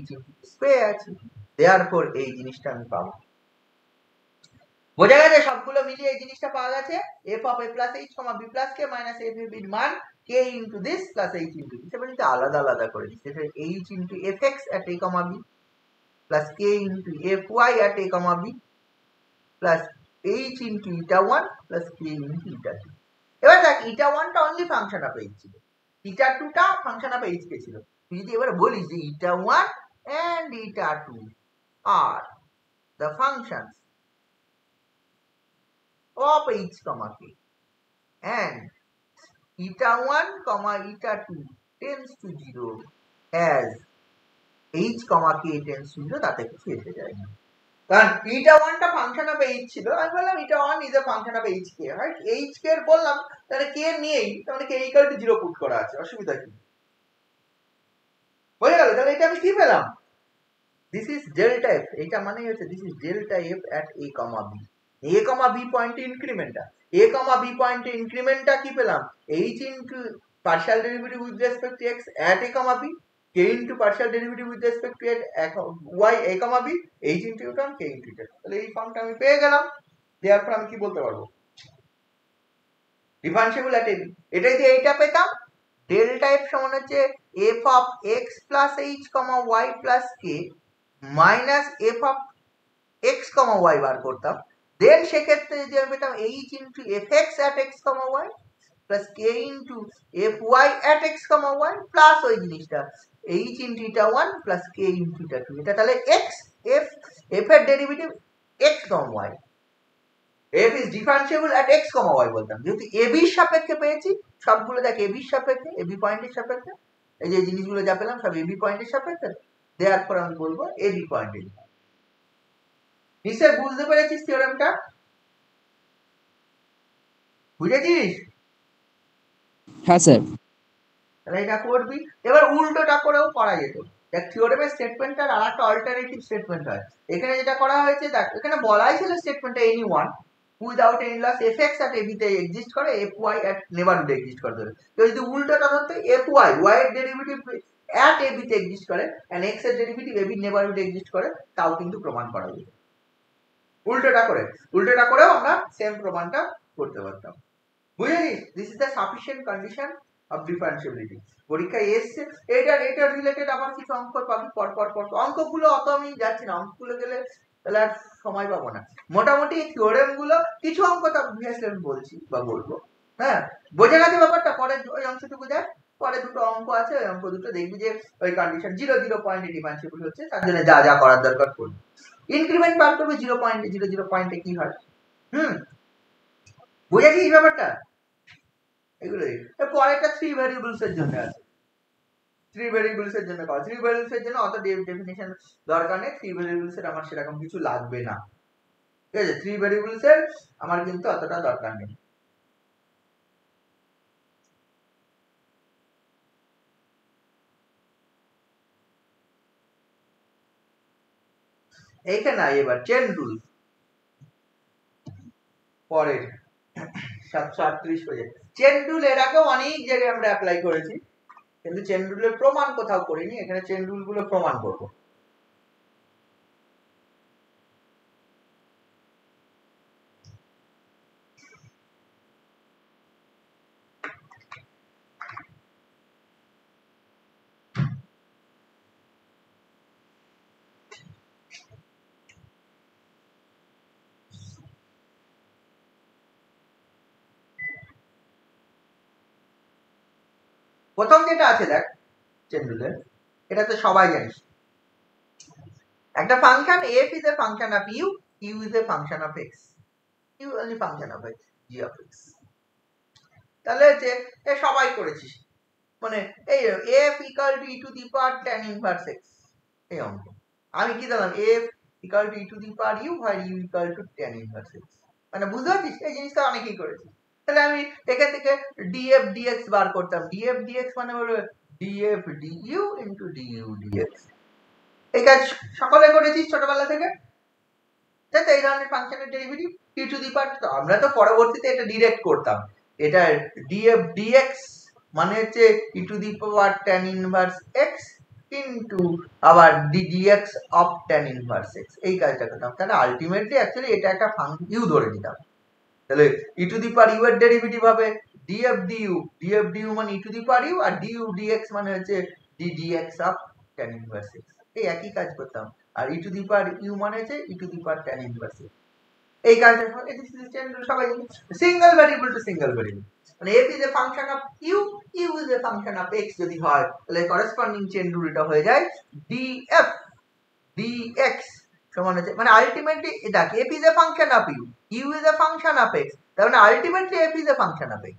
পেয়ে আছে, দেয়ারফর এই জিনিসটা আমি পাবো, বোঝা গেছে? সবগুলো মিলিয়ে এই জিনিসটা পাওয়া গেছে f of a plus h comma b plus k minus f of b এর মান k into this plus h into this, এবার এটা আলাদা আলাদা করে দিচ্ছি, এটা h into fx at a comma b plus k into fy at a comma b plus h into eta 1 plus k into eta 2, এবার দেখ eta 1 টা অনলি ফাংশন অফ h ছিল, eta 2 টা ফাংশন অফ h কে ছিল, তুই যদি এবার বলিস যে eta 1 and eta 2 are the functions of h comma k, and eta 1 comma eta 2 tends to 0 as h comma k tends to 0, তাতে কিছু এসে যায় না। কারণ eta 1 টা ফাংশন অফ h ছিল, আমি বললাম eta 1 is a function of h k, right? h k এর বললাম তাহলে k নিয়েই, তাহলে k ইকুয়াল টু 0 পুট করা আছে, অসুবিধা কি? হয়ে গেল। তাহলে এটা আমি কি পেলাম? দিস ইজ ডেল্টা f, এটা মানেই হচ্ছে this is delta f at a comma b, a comma b পয়েন্টে ইনক্রিমেন্টটা, a comma b পয়েন্টে ইনক্রিমেন্টটা কি পেলাম? h into partial derivative with respect two x at a comma b, k into partial derivative with respect two y a comma b, h into u term k into এটা। তাহলে এই ফর্মটা আমি পেয়ে গেলাম। দেওয়ার পর আমি কি বলতে পারবো? Differentiable at a b। এটা যদি এইটা পেতাম, ডেল্টা f সমান হচ্ছে f of x plus h comma y plus k minus f of x comma y বার করতাম, দেন সেক্ষেত্রে যদি আমি পেতাম h into F X at X comma Y plus K into F Y at X comma Y plus ওই জিনিসটা h into eta 1 plus কে into eta 2। এটা তাহলে x f f এর derivative x comma y, f is differentiable at x comma y বলতাম। যেহেতু ab এর সাপেক্ষে পেয়েছি, সবগুলো দেখ ab এর সাপেক্ষে, ab পয়েন্টের সাপেক্ষে, এই যে জিনিসগুলো যা পেলাম সব ab পয়েন্টের সাপেক্ষে, দেওয়ার পর আমি বলবো ab পয়েন্টে। নিশ্চয় বুঝতে পেরেছিস থিওরেমটা? বুঝেছিস? হ্যাঁ স্যার। তাহলে এটা করবি। এবার উল্টোটা করেও করা যেত। দেখ থিওরেমের স্টেটমেন্টটার আর একটা অল্টারনেটিভ স্টেটমেন্ট হয়। এখানে যেটা করা হয়েছে, দেখ এখানে বলাই ছিল স্টেটমেন্টটা any one without any loss fx at ab তে এক্সিস্ট করে, fy at নেবারহুডে এক্সিস্ট করে। তো যদি উল্টোটা ধরতে fy y এর ডেরিভেটিভ at ab তে এক্সিস্ট করে এন্ড x এর ডেরিভেটিভ ab নেবারহুডে এক্সিস্ট করে, তাও কিন্তু প্রমাণ করা যেত। উল্টোটা করেও আমরা সেম প্রমাণটা করতে পারতাম। বুঝেছিস? This is the sufficient condition of differentiability. পরীক্ষায় এসছে, এটা রিলেটেড আবার কিছু অঙ্ক পাবি পর। অঙ্কগুলো অত আমি যাচ্ছি না, অঙ্কগুলো গেলে তাহলে আর সময় পাবো না। মোটামুটি থিওরেম গুলো কিছু অঙ্ক তো আমি বলছি বা বলবো। হ্যাঁ, বোঝা গেছে ব্যাপারটা? পরে ওই অংশটুকু দেখ, পরে দুটো অঙ্ক আছে, ওই অঙ্ক দুটো দেখবি যে ওই কন্ডিশন 0 পয়েন্টে ডিফারেন্সিবল হচ্ছে, তার জন্য যা যা করার দরকার করবি। ইনক্রিমেন্ট বার করবে 0 পয়েন্টে কি হয়। বুঝেছিস ব্যাপারটা? এগুলোই। পরেরটা 3 ভ্যারিয়েবলস এর জন্য আছে। 3 ভ্যারিয়েবলস এর জন্য পাওয়া। 3 ভ্যারিয়েবলস এর জন্য অত ডেফিনিশন দরকার নেই। 3 ভ্যারিয়েবলস এর আমার সেরকম কিছু লাগবে না। ঠিক আছে? 3 ভ্যারিয়েবলস এর আমার কিন্তু অতটা দরকার নেই। এইখানে এবার চেন রুল পরের 738 পেজে। চেন রুল এর আগেও অনেক জায়গায় আমরা অ্যাপ্লাই করেছি, কিন্তু চেন রুলের প্রমাণ কোথাও করিনি। এখানে চেন রুল গুলো প্রমাণ করব। প্রথম যেটা আছে দেখ চেন রুলের, এটা তো সবাই জানিস। একটা function f is a function of u is a function of x, u only function of x, g of x। তাহলে যে সবাই করেছিস, মানে এই f equal to e to the power tan inverse x, এই অঙ্ক আমি কি দিলাম f equal to e to the power u while u equal to tan inverse x। মানে বুঝতে পারছিস? এই জিনিসটা অনেকেই করেছি। তাহলে আমি এখান থেকে df dx বার করতাম। df dx মানে হলো df du into du dx। এই কাজ সকলে করেছিস ছোটবেলা থেকে, তাই তো? এই ধরনের ফাংশনের ডেরিভেটিভ e টু দি পাওয়ার, তো আমরা তো পরবর্তীতে এটা ডিরেক্ট করতাম। এটা df dx মানে হচ্ছে e to the power tan inverse x into আবার dx of tan inverse x, এই কাজটা করতাম। তাহলে আলটিমেটলি অ্যাকচুয়ালি এটা একটা ফাংশন u ধরে নিতাম। তাহলে e to the power u এর ডেরিভেটিভ হবে df du মানে e to the power u, আর du dx মানে হচ্ছে dx of tan inverse x। এই একই কাজ করতাম। আর e to the power u মানে হচ্ছে e to the power tan inverse x। এই কাজটা সবাই single variable to single variable, মানে f is a function of u, u is a function of x যদি হয় তাহলে করেসপন্ডিং চেইন রুলটা হয়ে যায় df dx সমান হচ্ছে, মানে আলটিমেটলি দেখ f is a function of u, u is a function of x, তার মানে ultimately f is a function of x,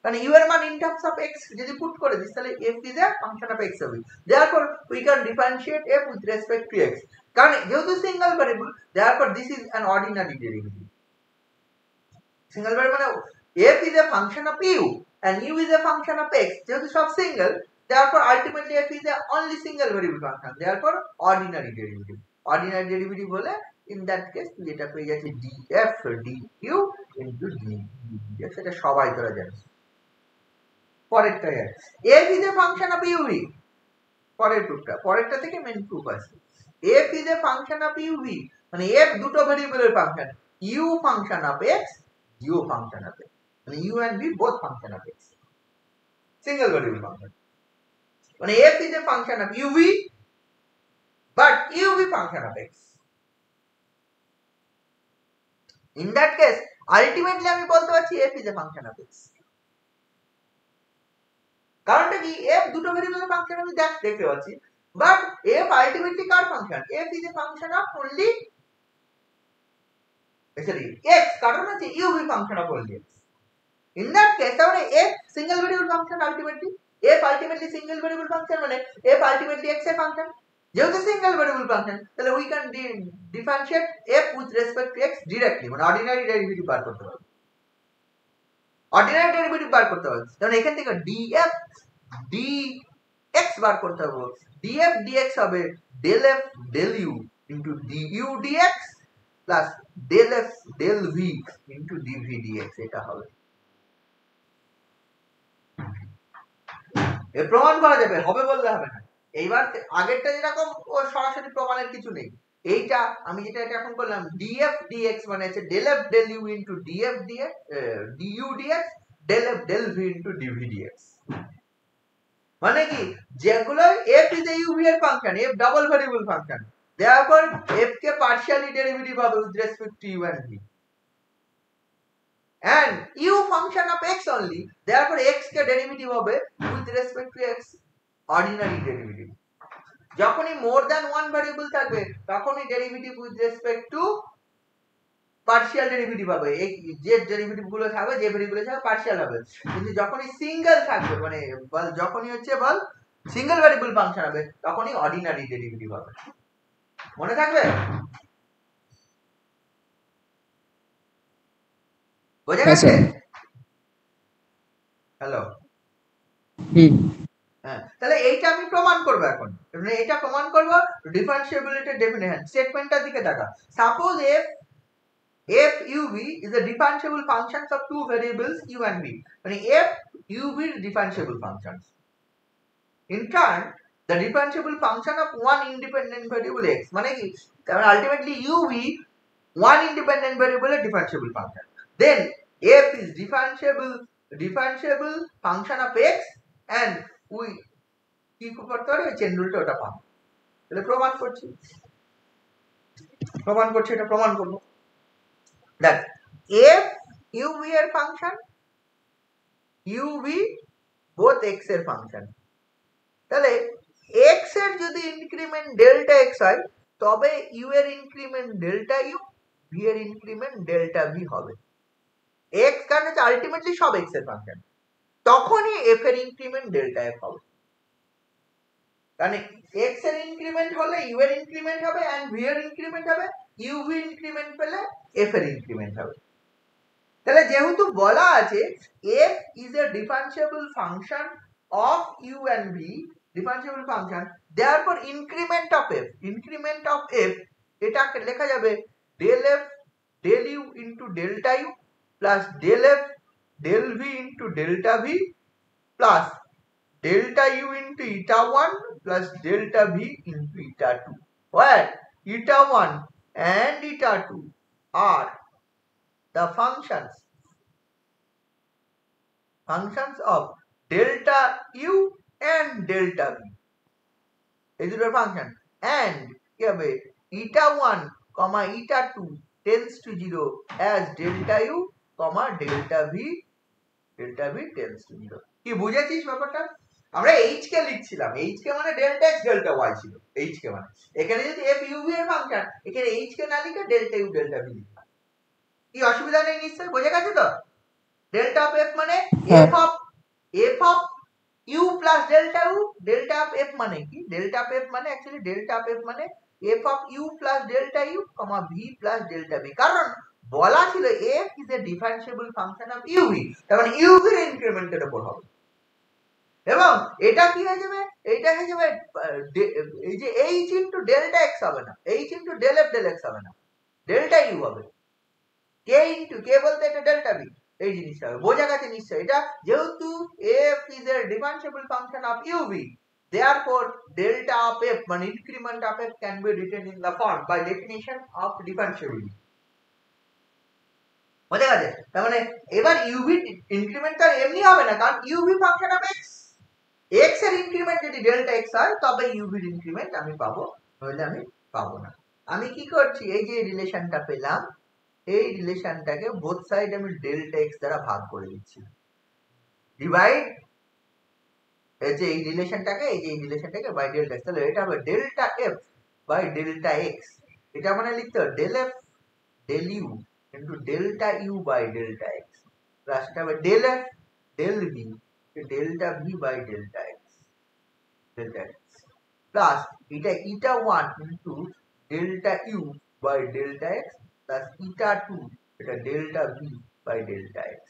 কারণ u এর মান in terms of x যদি পুট করে দিস তাহলে f is a function of x হবে, therefore we can differentiate f with respect to x, কারণ যেহেতু single variable therefore this is an ordinary derivative, single variable মানে f is a function of u and u is a function of x, যেহেতু সব single therefore ultimately f is a only single variable function, therefore ordinary derivative, ordinary derivative হলে in that case তুই এটা পেয়ে যাচ্ছিস df du into dx, এটা সবাই তোরা জানিস। পরেরটা f is a function of uv, পরের প্রুফটা, পরেরটা থেকে মেইন প্রুফ আছে, f is a function of uv মানে f দুটো ভেরিয়েবলের function, u function of x, u function of x, মানে u and v both function of x, single variable function, মানে f is a function of uv but uv function of x, in that case ultimately আমি বলতে পারছি f is a function of x, কারণটা কি f দুটো ভেরিয়েবলের function আমি দেখতে পাচ্ছি, but f ultimately car function, f is a function of only x, কারণ হচ্ছে uv function of only x, in that case তাহলে f single variable function, ultimately f ultimately single variable function মানে f ultimately x এর function, যেহেতু single variable function তাহলে we can differentiate f with respect to x directly, মানে ordinary derivative বার করতে পারবো, ordinary derivative বার করতে পারবো, তাহলে এখান থেকে df dx বার করতে হবে, df dx হবে del f del u into du dx plus del f del v into dv dx, এটা হবে, এর প্রমাণ করা যাবে, হবে বললে হবে না, এইবার আগেরটা যেরকম ও সরাসরি প্রমাণের কিছু নেই, এইটা আমি যেটা এটা এখন করলাম df dx মানে হচ্ছে del f del u into df dx du dx del f del v into dv dx, মানে কি যেগুলো f is a uv এর function, f double variable function, therefore f কে পার্শিয়ালি ডেরিভেটিভ হবে with respect to u and v, and u function of x only, therefore x K derivative হবে with respect to x, ordinary derivative, যখনই more than one variable থাকবে তখনই derivative with respect two partial derivative হবে, এই যে derivative গুলো থাকবে যে ভেরিয়েবলে থাকবে পার্শিয়াল হবে, কিন্তু যখনই সিঙ্গেল থাকবে মানে যখনই হচ্ছে বল সিঙ্গেল ভেরিয়েবল ফাংশন হবে তখনই অর্ডিনারি ডেরিভেটিভ হবে, মনে থাকবে, বোঝা গেছে? হ্যালো, হ্যাঁ, তাহলে এইটা আমি প্রমাণ করব এখন, মানে এটা প্রমাণ করব ডিফারেন্সিয়েবিলিটির ডেফিনিশন, স্টেটমেন্টটার দিকে তাকা, suppose f uv is a differentiable functions of two variables u and v, মানে f uv is differentiable functions, in turn the differentiable function of one independent variable x, মানে কি তাহলে ultimately uv one independent variable a differentiable function, then f is differentiable function of x and we কি করতে পারি chain রুলটা ওটা পাবো, তাহলে প্রমাণ করছি এটা প্রমাণ করব, দেখ f uv এর ফাংশন uv both x এর ফাংশন, তাহলে x এর যদি ইনক্রিমেন্ট ডেল্টা x হয় তবে u এর ইনক্রিমেন্ট ডেল্টা u, v এর ইনক্রিমেন্ট ডেল্টা v হবে, x কারণ হচ্ছে আলটিমেটলি সব x এর ফাংশন, তখনই f এর ইনক্রিমেন্ট ডেল্টা f হবে, কারণ x এর ইনক্রিমেন্ট হলে u এর ইনক্রিমেন্ট হবে and v এর ইনক্রিমেন্ট হবে, uv ইনক্রিমেন্ট পেলে f এর ইনক্রিমেন্ট হবে, তাহলে যেহেতু বলা আছে f is a differentiable function of u and v, differentiable function, therefore increment of f এটাকে লেখা যাবে del f del u into delta u plus del f del v into delta v plus delta u into eta 1 plus delta v into eta 2, where eta 1 and eta 2 are the functions of delta u and delta v, এই দুটো function, and কি হবে eta 1 eta 2 tends to 0 as delta u, delta v tends to 0. কি বুঝেছিস ব্যাপারটা? আমরা h কে লিখছিলাম, h কে মানে delta x delta y ছিল, h কে মানে এখানে যদি f u v এর ফাংশন, এখানে h কে না লিখে ডেল্টা u ডেল্টা v লিখলাম। কি অসুবিধা নেই নিশ্চয়ই, বোঝা গেছে তো? ডেল্টা অফ f মানে f of u plus delta u, delta of f মানে কি? ডেল্টা অফ f মানে অ্যাকচুয়ালি ডেল্টা অফ f মানে f of u plus delta u, v plus delta v। কারণ বলা ছিল f is a differentiable function of uv, তার মানে uv এর ইনক্রিমেন্টের উপর হবে। এবং এটা কি হয়ে যাবে? এটা হয়ে যাবে এই যে h into delta x হবে না, h into del f del x হবে না, delta u হবে। k into k বলতে এটা delta v, এই জিনিসটা হবে। বোঝা গেছে নিশ্চয়? এটা যেহেতু f is a differentiable function of uv, therefore delta of f মানে increment of f can be written in the form by definition of differentiability। বোঝা গেছে? তার মানে এবার uv ইনক্রিমেন্ট তো এমনি হবে না, কারণ uv function of x, x এর ইনক্রিমেন্ট যদি ডেল্টা x হয় তবে uv এর ইনক্রিমেন্ট আমি পাবো, নইলে আমি পাবো না। আমি কি করছি? এই যে রিলেশনটা পেলাম, এই রিলেশনটাকে বোথ সাইড আমি ডেল্টা x দ্বারা ভাগ করে দিচ্ছি। ডিভাইড এই যে এই রিলেশনটাকে বাই ডেল্টা x, তাহলে এটা হবে delta f by delta x। এটা মানে লিখতে হবে del f del u into delta u by delta x, plus এটা হবে del f del v delta v by delta x plus এটা eta 1 into delta u by delta x plus eta 2 এটা delta v by delta x।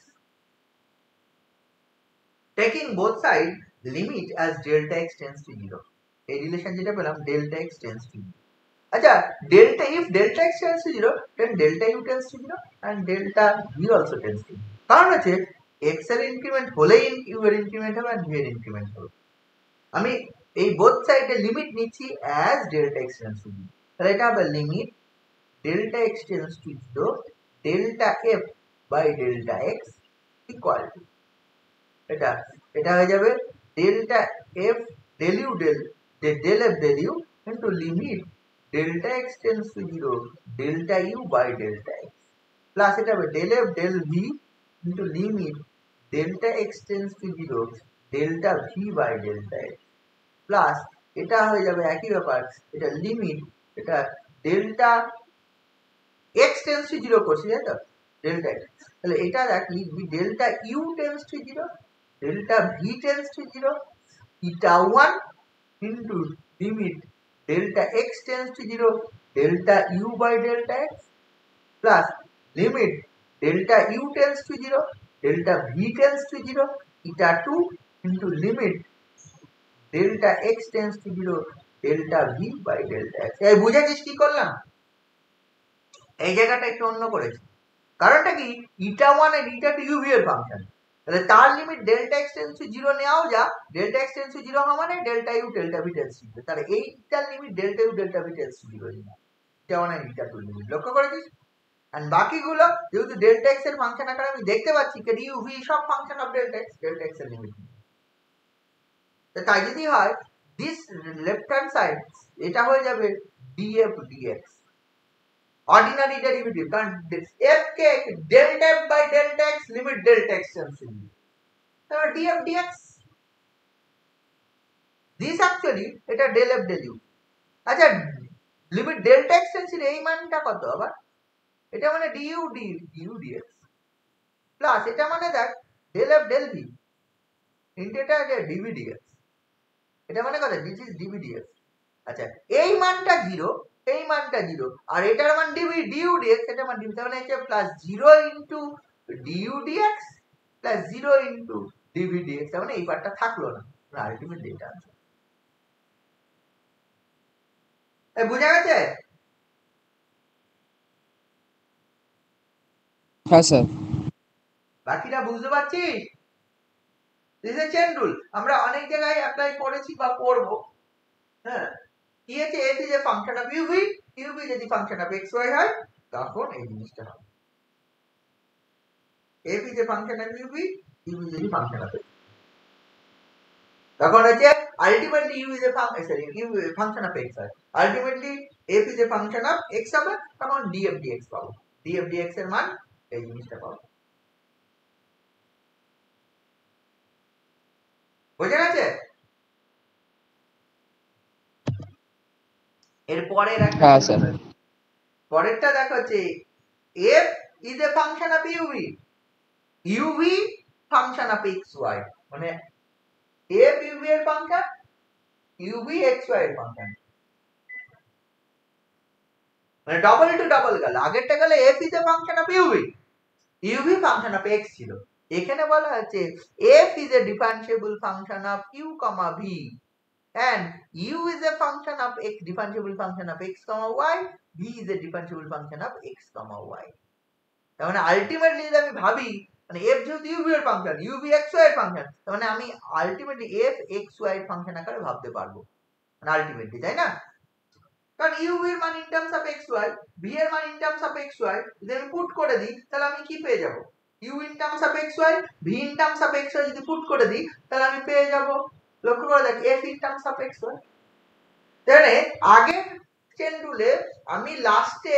Taking both sides limit as delta x tends to 0, এই relation যেটা পেলাম delta x tends to 0। আচ্ছা, delta if delta x tends to 0 then delta u tends to 0 and delta v also tends to 0। কারণ আছে x এর increment হলেই u এর increment হবে আর v এর ইনক্রিমেন্ট হবে। আমি এই বোথ সাইডে লিমিট নিচ্ছি as delta x tends to 0, তাহলে এটা হবে limit delta x tends to 0 delta f by delta x equal to এটা হয়ে যাবে delta f del u del f del u into limit delta x tends to 0 delta u by delta x plus এটা হবে del f del v into limit delta x tends to 0 delta v by delta x plus এটা হয়ে যাবে একই ব্যাপার, এটা limit এটা delta x tends to 0 করছি, তাই তো? ডেল্টা x, তাহলে এটা দেখ লিখবি delta u tends to 0 delta v tends to 0 eta 1 into limit delta x tends to 0 delta u by delta x plus limit delta u tends to 0 delta v tends to 0 eta 2 into limit delta x tends to 0 delta v by delta x। এই বুঝেছিস কি করলাম? এই জায়গাটা একটু অন্য করেছি, কারণটা কি eta 1 আর eta 2 uv এর ফাংশন, তাহলে তার limit delta x tends to 0 নেওয়াও যা, ডেল্টা x টেন্ডস টু 0 হওয়া মানে delta u delta v tends to 0, তাহলে এইটার limit delta u delta v tends to 0 না, এটা মানে এটা টু লিমিট। লক্ষ্য করেছিস? এন্ড বাকিগুলো যেহেতু ডেল্টা x এর ফাংশন আকারে আমি দেখতে পাচ্ছি কে u v সব ফাংশন অফ ডেল্টা x এর লিমিট। তাই যদি হয় দিস লেফট হ্যান্ড সাইড এটা হয়ে যাবে df dx ordinary derivative, কারণ f K delta f by delta x limit delta x tends to 0, তাহলে df dx this actually এটা del f del u। আচ্ছা, limit delta x tends to এই মানটা কত আবার? এটা মানে du dx প্লাস এটা মানে দেখ del f del v into এটা dv dx, এটা মানে কত? this is dv dx। আচ্ছা, এই মানটা 0 এই মানটা 0 আর এটার মান du dx, এটা মান dv, তাহলে এটা plus 0 into du dx plus 0 into dv dx, তার মানে এই পার্টটা থাকলো না, আলটিমেট ডেটা আনসার। এই বুঝা গেছে? হ্যাঁ স্যার। বাকিটা বুঝতে পারছিস? দিস ইজ চেইন রুল, আমরা অনেক জায়গায় অ্যাপ্লাই করেছি বা করব। হ্যাঁ, কি আছে f is a function of uv, uv যদি ফাংশন অফ xy হয় তখন এই জিনিসটা হবে f is a function of uv, uv যদি ফাংশন অফ x, তখন হচ্ছে ultimately u is a function of x হয়, ultimately f is a function of x হবে, তখন df dx পাবো। df dx এর মান এই জিনিসটা পাবো। বোঝা গেছে? এর পরের একটা হ্যাঁ স্যার। পরেরটা দেখো হচ্ছে f is a function of uv, uv function of xy, মানে f uv এর ফাংশন, uv xy এর ফাংশন, মানে ডাবল টু ডাবল গেল। আগেরটা গেলে f is a function of uv, uv function of x ছিল। এখানে বলা হচ্ছে f is a differentiable function of u, v and u is a function of x, differentiable function of x, y, v is a differentiable function of x, y। তার মানে ultimately যদি আমি ভাবি, মানে f যেহেতু uv এর function, uv xy এর function, তার মানে আমি আলটিমেটলি f xy এর ফাংশন আকারে ভাবতে পারবো, মানে আলটিমেটলি, তাই না? কারণ uv এর মান in terms of xy, v এর মান ইন টার্মস অফ xy যদি আমি পুট করে দিই তাহলে আমি কি পেয়ে যাব? u in terms of xy, v in terms of xy যদি পুট করে দিই তাহলে আমি পেয়ে যাব, লক্ষ্য করে দেখ, f in terms of xy। তাহলে আগের চেন রুলে আমি লাস্টে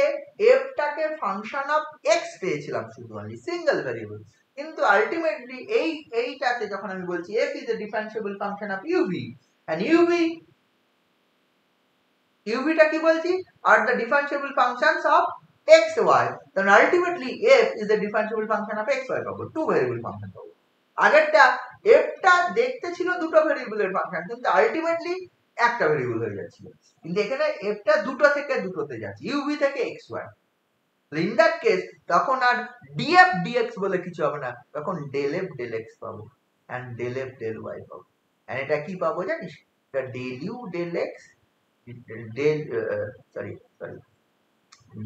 f টাকে ফাংশন অফ x পেয়েছিলাম শুধু, অনলি সিঙ্গেল ভেরিয়েবল, কিন্তু আলটিমেটলি এইটাতে যখন আমি বলছি f is A differentiable function of uv and uv টা কি বলছি, are the differentiable functions of xy, then ultimately f is the differentiable function of xy পাবো, টু ভেরিয়েবল ফাংশন পাবো। আগেরটা f টা দেখতে ছিল দুটো ভেরিয়েবলের ফাংশন, কিন্তু আলটিমেটলি একটা ভেরিয়েবল হয়ে যাচ্ছিল, কিন্তু এখানে f টা দুটো থেকে দুটোতে যাচ্ছে, uv থেকে xy। ইন দ্যাট কেস তখন আর df dx বলে কিছু হবে না, তখন del f del x পাবো and del f del y পাবো। and এটা কি পাবো জানিস? এটা del u del x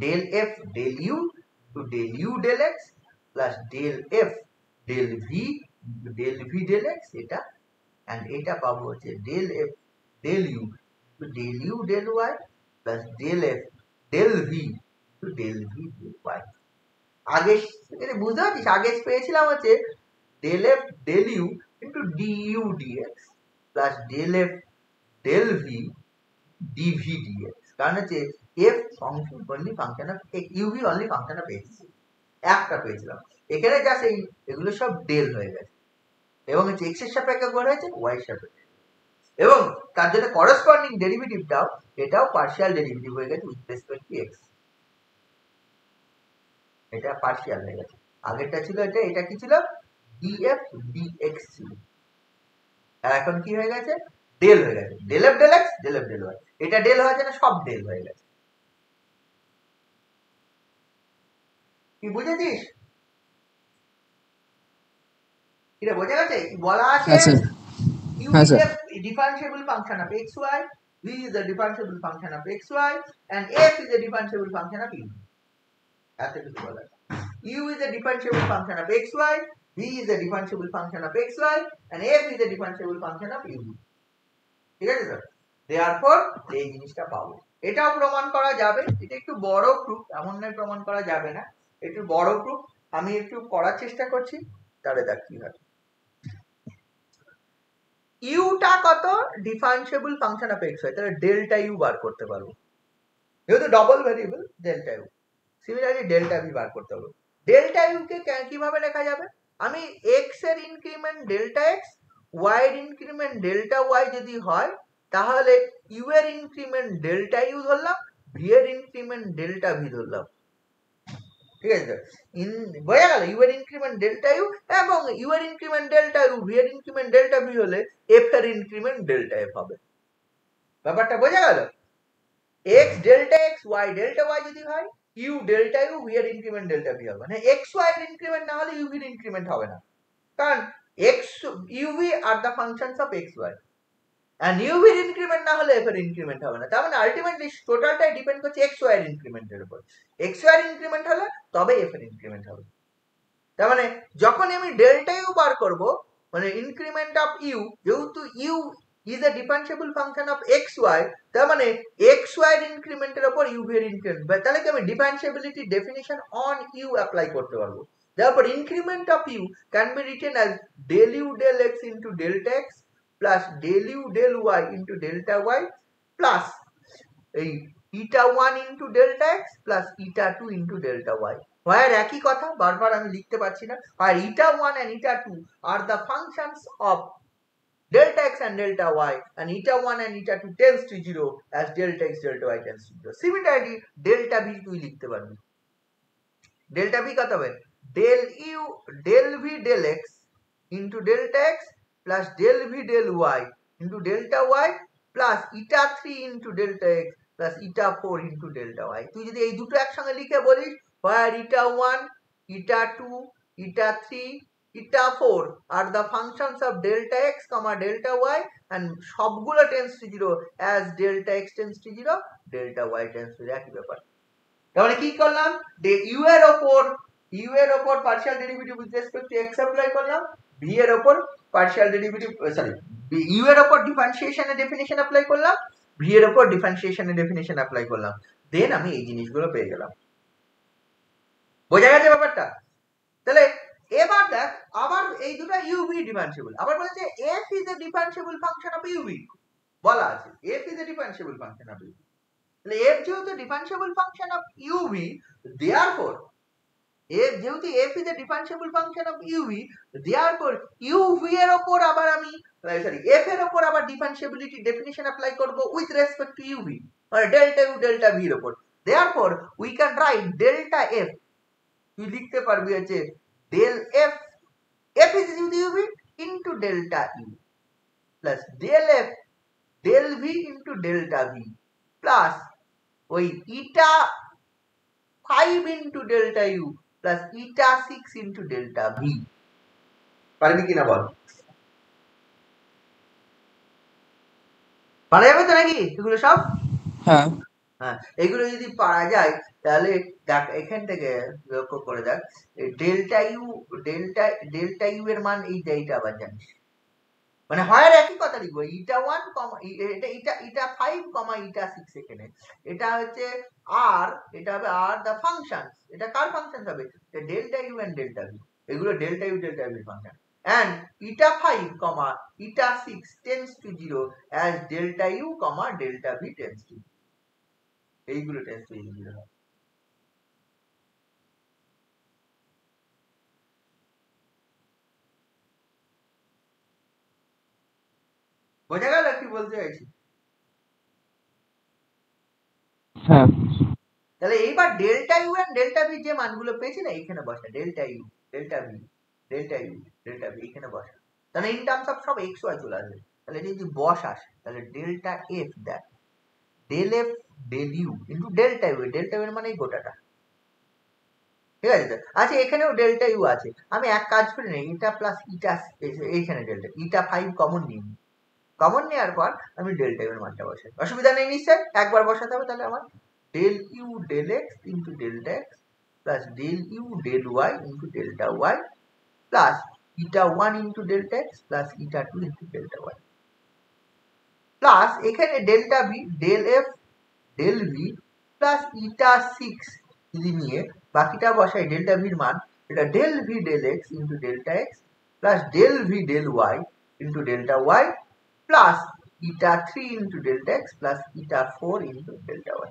del f del u to del u del x plus del f del v del x, এটা and এটা পাবো হচ্ছে del f del u to del u del y plus del f del v to del v del y। আগে এটা বুঝতে পারছিস, আগে পেয়েছিলাম হচ্ছে del f del u into du dx plus del f del v dv dx, কারণ হচ্ছে f function only function of x, uv only function of x, একটা পেয়েছিলাম। এখানে যা সেই এগুলো সব ডেল হয়ে গেছে, এবং হচ্ছে x এর সাপেক্ষে করে হয়েছে y এর সাপেক্ষে, এবং তার জন্য করসপন্ডিং ডেরিভেটিভটাও এটাও পার্শিয়াল ডেরিভেটিভ হয়ে গেছে উইথ রেসপেক্ট টু x, এটা পার্শিয়াল হয়ে গেছে। আগেরটা ছিল এটা, এটা কি ছিল? df dx ছিল, আর এখন কি হয়ে গেছে? ডেল হয়ে গেছে, del F del X del F del Y. এটা ডেল হওয়ার জন্য সব ডেল হয়ে গেছে। কি বুঝেছিস? এটা বোঝা গেছে? বলা আছে হ্যাঁ স্যার। u হ্যাঁ is sir. a differentiable function of xy, v is a differentiable function of xy and f is a differentiable function of u। এত কিছু বলা আছে। u is a differentiable function of xy, v is a differentiable function of xy and f is a differentiable function of u। ঠিক আছে sir? therefore এই জিনিসটা পাবো। এটাও প্রমাণ করা যাবে, এটা একটু বড় প্রুফ, এমন নয় প্রমাণ করা যাবে না, একটু বড় প্রুফ, আমি একটু করার চেষ্টা করছি, তাহলে দেখ কি হয়। u টা কত? ডিফারেন্সিয়েবল ফাংশন অফ x হয়, তাহলে ডেল্টা u বার করতে পারবো, যেহেতু double variable delta u। Similarly delta v বার করতে পারবো। ডেল্টা u কে কিভাবে লেখা যাবে? আমি x এর ইনক্রিমেন্ট ডেল্টা x, y এর ইনক্রিমেন্ট ডেল্টা y যদি হয়, তাহলে u এর ইনক্রিমেন্ট ডেল্টা u ধরলাম, v এর ইনক্রিমেন্ট ডেল্টা v ধরলাম। ঠিক আছে, বোঝা গেল? u এর ইনক্রিমেন্ট ডেল্টা u এবং u এর ইনক্রিমেন্ট ডেল্টা u, v এর ইনক্রিমেন্ট ডেল্টা v হলে f এর ইনক্রিমেন্ট ডেল্টা f হবে। ব্যাপারটা বোঝা গেল? x delta x, y delta y যদি হয়, u ডেল্টা u, v এর ইনক্রিমেন্ট ডেল্টা v হবে। মানে x y এর ইনক্রিমেন্ট না হলে u v এর ইনক্রিমেন্ট হবে না, কারণ u v are the functions of x y, and u v এর ইনক্রিমেন্ট না হলে f এর ইনক্রিমেন্ট হবে না। তার মানে আলটিমেটলি টোটালটাই ডিপেন্ড করছে x y এর ইনক্রিমেন্টের উপর। x y এর ইনক্রিমেন্ট হলে তবে f এর ইনক্রিমেন্ট হবে। তার মানে যখন আমি ডেল্টা u বার করব, মানে ইনক্রিমেন্ট অফ u, যেহেতু u is a differentiable function of xy, তার মানে xy এর ইনক্রিমেন্টের উপর u v এর ইনক্রিমেন্ট, তাহলে কি আমি ডিফারেন্সিয়াবিলিটি ডেফিনিশন অন u অ্যাপ্লাই করতে পারবো। তারপর increment of u can be written as del u del x into delta x plus del u del y into delta y plus এই ইটা 1 into delta x plus eta 2 into delta Y. হোয়ার একই কথা, বারবার আমি লিখতে পারছি না। আর ইটা 1 and eta 2 are the functions of delta x and delta y, and eta 1 and eta 2 tends to 0 as delta x delta y tends to 0. Similarly delta b তুই লিখতে পারবি। delta b কত হবে? del v del x into delta x plus del v del y into delta y plus eta 3 into delta x plus eta 4 into delta y। তুই যদি এই দুটো একসঙ্গে লিখে বলিস where eta 1, eta 2, eta 3, eta 4 are the functions of delta x comma delta y and সবগুলো tends to 0 as delta x tends to 0, delta y tends to 0, একই ব্যাপার। তাহলে কি করলাম? u এর ওপর partial derivative with respect two x apply করলাম, v এর ওপর পার্শিয়াল ডেরিভেটিভ u এর ওপর ডিফারেন্সিয়েশনের ডেফিনিশন অ্যাপ্লাই করলাম, v এর ওপর ডিফারেন্সিয়েশনের ডেফিনিশন অ্যাপ্লাই করলাম, দেন আমি এই জিনিসগুলো পেয়ে গেলাম। বোঝা গেছে ব্যাপারটা? তাহলে এবার দেখ, আবার এই দুটো uv ডিফারেন্সিবল, আবার বলেছে f is a differentiable function of uv, বলা আছে f is a differentiable function of uv। তাহলে f যেহেতু ডিফারেন্সিবল ফাংশন অফ uv, therefore যেহেতু f is a differentiable function of uv, therefore uv এর উপর আবার আমি f এর উপর আবার ডিফারেন্সিবিলিটি ডেফিনিশন অ্যাপ্লাই করব উইথ রেসপেক্ট টু uv, মানে ডেল্টা u ডেল্টা v এর উপর। therefore we can write delta f, তুই লিখতে পারবি হচ্ছে del f is equal to uv into delta u plus del f del v into delta v plus ওই eta 5 into delta u plus eta 6 into delta v। পারবি কিনা বল? পারা যাবে তো নাকি এগুলো সব? হ্যাঁ হ্যাঁ, এগুলো যদি পারা যায় তাহলে দেখ এখান থেকে লক্ষ্য করে দেখ ডেল্টা ইউ এর মান এইটা আবার জানিস, মানে হয় একই কথা লিখবো, ইটা 1 কমা ইটা 5 কমা ইটা 6, এখানে এটা হচ্ছে আর, এটা হবে আর দা ফাংশন, এটা কার ফাংশন হবে? Delta you and delta V, এগুলো delta you delta V function. and eta 5 comma eta 6 tends to 0 as delta u comma delta v tends to 0, এইগুলো tends to 0 হবে। বোঝা গেল কি বলতে চাইছি? হ্যাঁ তাহলে এইবার delta you and delta v যে মানগুলো পেয়েছি না এখানে বসা, delta you delta v delta you delta v এখানে বসা, তাহলে ইন টার্মস অফ সব এক্স ওয়াই চলে আসবে। তাহলে যদি বস আসে তাহলে ডেল্টা এফ দেখ, del F del you into delta you, delta u এর মানে এই গোটাটা, ঠিক আছে তো? আচ্ছা এখানেও ডেল্টা ইউ আছে, আমি এক কাজ করে নেই, ইটা প্লাস ইটা, এইখানে ডেল্টা ইটা 5 কমন নিই, কমন নেওয়ার পর আমি ডেল্টা ইউ এর মানটা বসাই, অসুবিধা নেই নিশ্চয়? একবার বসাতে হবে, তাহলে আমার del u del x into delta x plus del u del y into delta y plus eta 1 into delta x plus eta 2 into delta y plus এখানে delta v del f del v plus eta 6 যদি নিয়ে বাকিটা বসাই delta v এর মান, এটা del v del x into delta x plus del v del y into delta y plus eta 3 into delta x plus eta 4 into delta y,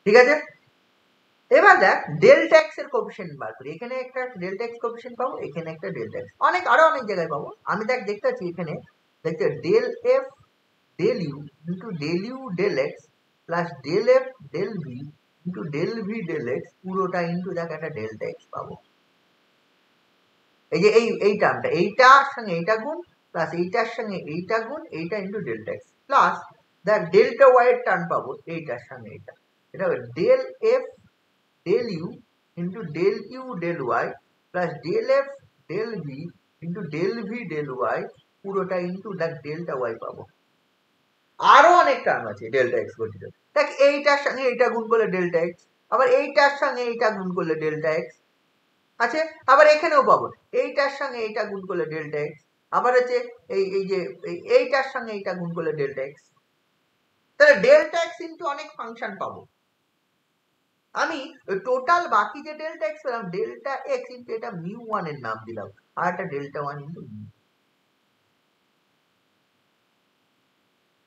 ঠিক আছে? এবার দেখ ডেল্টা এক্স এর কোএফিশিয়েন্ট বার করি, এখানে একটা ডেল্টা এক্স কোএফিশিয়েন্ট পাবো, এখানে একটা ডেল্টা এক্স, আরো অনেক জায়গায় পাবো। আমি দেখ দেখতে পাচ্ছি এখানে দেখতে del F del you into del you del x plus del F del V into del V del x, পুরোটা ইন্টু দেখ একটা ডেল্টা এক্স পাবো। এই যে এই টার্মটা, এইটার সঙ্গে এইটা গুণ প্লাস এইটার সঙ্গে এইটা গুণ, এইটা ইন্টু ডেল্টা এক্স প্লাস দেখ ডেল্টা ওয়াই এর টার্ম পাবো এইটার সঙ্গে এইটা, এটা হবে del F del you into del you del y plus del F del V into del V del y, পুরোটা ইন্টু দেখ ডেল্টা ওয়াই পাবো। আরো অনেক টার্ম আছে ডেল্টা এক্স গঠিত, দেখ এইটার সঙ্গে এইটা গুণ করলে ডেল্টা এক্স, আবার এইটার সঙ্গে এইটা গুণ করলে ডেল্টা এক্স আছে, আবার এখানেও পাবো এইটার সঙ্গে এইটা গুণ করলে ডেল্টা এক্স, আবার হচ্ছে এই যে এইটার সঙ্গে এইটা গুণ করলে ডেল্টা এক্স, তাহলে ডেল্টা এক্স ইন্টু অনেক ফাংশন পাবো। আমি টোটাল বাকি যে ডেল্টা এক্স পেলাম ডেল্টা এক্স ইন্টু এটা মিউ ওয়ান এর নাম দিলাম, আর একটা ডেল্টা ওয়ান ইন্টু মিউ,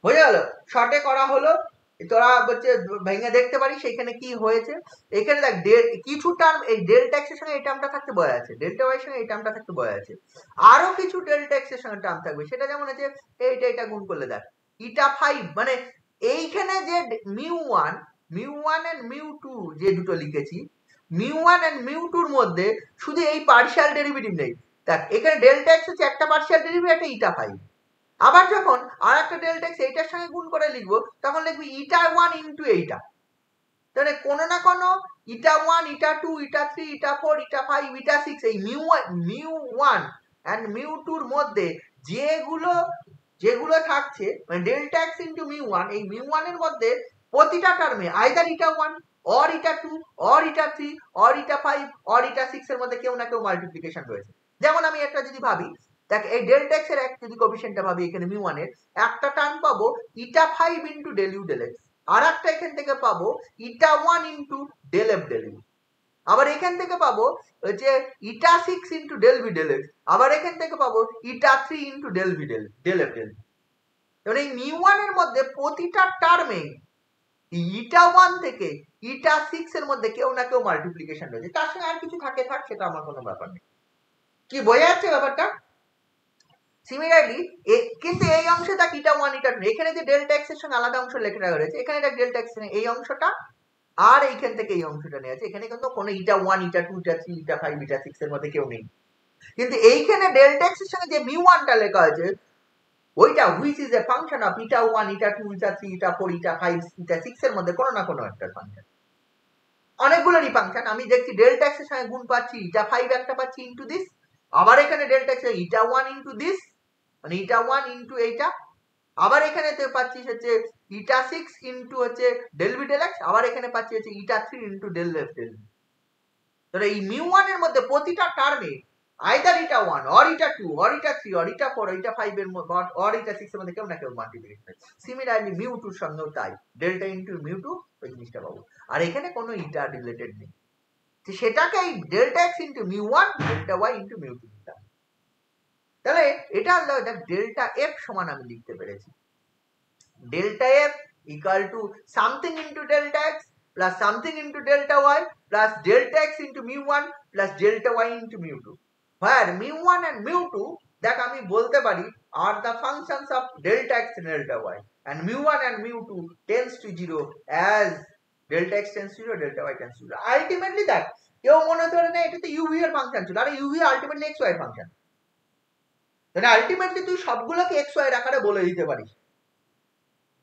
বোঝা গেল? শর্টে করা হলো, তোরা হচ্ছে ভেঙে দেখতে পারিস সেখানে কি হয়েছে। এখানে দেখ কিছু টার্ম এই ডেল্টা এক্স এর সঙ্গে এই টার্মটা থাকতে বোঝা যাচ্ছে, ডেল্টা ওয়াই এর সঙ্গে এই টার্মটা থাকতে বোঝা যাচ্ছে। আরো কিছু ডেল্টা এক্স এর সঙ্গে টার্ম থাকবে, সেটা যেমন হচ্ছে এইটা গুণ করলে দেখ ইটা 5, মানে এইখানে যে μ1 এন্ড μ2 যে দুটো লিখেছি, μ1 এন্ড μ2 এর মধ্যে শুধু এই পার্শিয়াল ডেরিভেটিভ নেই। দেখ এখানে ডেল্টা এক্স হচ্ছে একটা পার্শিয়াল ডেরিভেটিভ, একটা ইটা 5। আবার যখন আর একটা ডেল্টা এক্স এইটার সঙ্গে গুণ করে লিখবো, তখন লিখবি ইটা 1 ইন্টু এইটা। তাহলে কোনো না কোনো ইটা 1, eta 2, eta 3, eta 4, eta 5, eta 6 এই μ1 এন্ড μ2 এর মধ্যে যেগুলো থাকছে, মানে ডেল্টা এক্স ইন্টু μ1, এই μ1 এর মধ্যে প্রতিটা টার্মে either eta 1 or eta 2 or eta 3 or eta 5 or eta 6 এর মধ্যে কেউ না কেউ মাল্টিপ্লিকেশন রয়েছে। যেমন আমি একটা যদি ভাবি, দেখ এই ডেল্টা এক্স এর এক যদি কোএফিসিয়েন্টটা ভাবি এখানে μ1 এর, একটা টার্ম পাবো eta 5 into del you del X, আর একটা এখান থেকে পাবো eta 1 into del F del U, আবার এখান থেকে পাবো যে eta 6 into del V del X, আবার এখান থেকে পাবো eta 3 into del V del F del. এবার এই μ1 এর মধ্যে প্রতিটা টার্মে ইটা 1 থেকে ইটা 6 এর মধ্যে কেউ না কেউ মাল্টিপ্লিকেশন রয়েছে, তার সঙ্গে আর কিছু থাকে থাক, সেটা আমার কোনো ব্যাপার নেই। কি বোঝা যাচ্ছে ব্যাপারটা? সিমিলারলি কিন্তু এই অংশে দেখ ইটা 1 ইটা 2, এখানে যে ডেল্টা এক্স এর সঙ্গে আলাদা অংশ লেখা রয়েছে, এখানে দেখ ডেল্টা এক্স এর এই অংশটা আর এইখান থেকে এই অংশটা নিয়ে আছে, এখানে কিন্তু কোনো ইটা 1 ইটা 2 ইটা 3 ইটা 5 ইটা 6 এর মধ্যে কেউ নেই। কিন্তু এইখানে ডেল্টা এক্স এর সঙ্গে যে μ1 টা লেখা আছে, ওইটা which is a function of eta 1 eta 2 eta 3 eta 4 eta 5 eta 6 এর মধ্যে কোনো না কোনো একটা ফাংশন, অনেকগুলোরই ফাংশন। আমি দেখছি ডেল্টা এক্স এর সঙ্গে গুণ পাচ্ছি ইটা 5 একটা পাচ্ছি ইনটু দিস, আবার এখানে ডেল্টা এক্স এর ইটা 1 ইনটু দিস, মানে ইটা 1 ইনটু এইটা, আবার এখানে তো পাচ্ছিস হচ্ছে ইটা 6 ইনটু হচ্ছে ডেল ভি ডেল এক্স, আবার এখানে পাচ্ছি হচ্ছে eta 3 into del F del. তাহলে এই μ1 এর মধ্যে প্রতিটা টার্মে either eta 1 or eta 2 or eta 3 or eta 4 eta 5 এর মধ্যে অর ইটা 6 এর মধ্যে কেউ না কেউ মাল্টিপ্লিকেশন। সিমিলারলি μ2 এর সঙ্গেও তাই, ডেল্টা ইনটু μ2 ওই জিনিসটা পাবো, আর এখানে কোনো ইটা রিলেটেড নেই, তো সেটাকে এই delta X into μ1 delta Y into μ2 দিতাম। তাহলে এটা হলো ডেল্টা এফ সমান আমি লিখতে পেরেছি delta f equal to something into delta x plus something into delta y plus delta x into mu1 plus delta y into mu2, where mu1 and mu2 দেখ আমি বলতে পারি are the functions of delta x and delta y, and mu1 and mu2 tends to 0 as delta x tends to 0 delta y tends to 0. ultimately দেখ কেউ মনে করে না এটা তো uv এর ফাংশন ছিল, আরে uv ultimately xy এর ফাংশন, মানে আলটিমেটলি তুই সবগুলোকে xy এর আকারে বলে দিতে পারিস।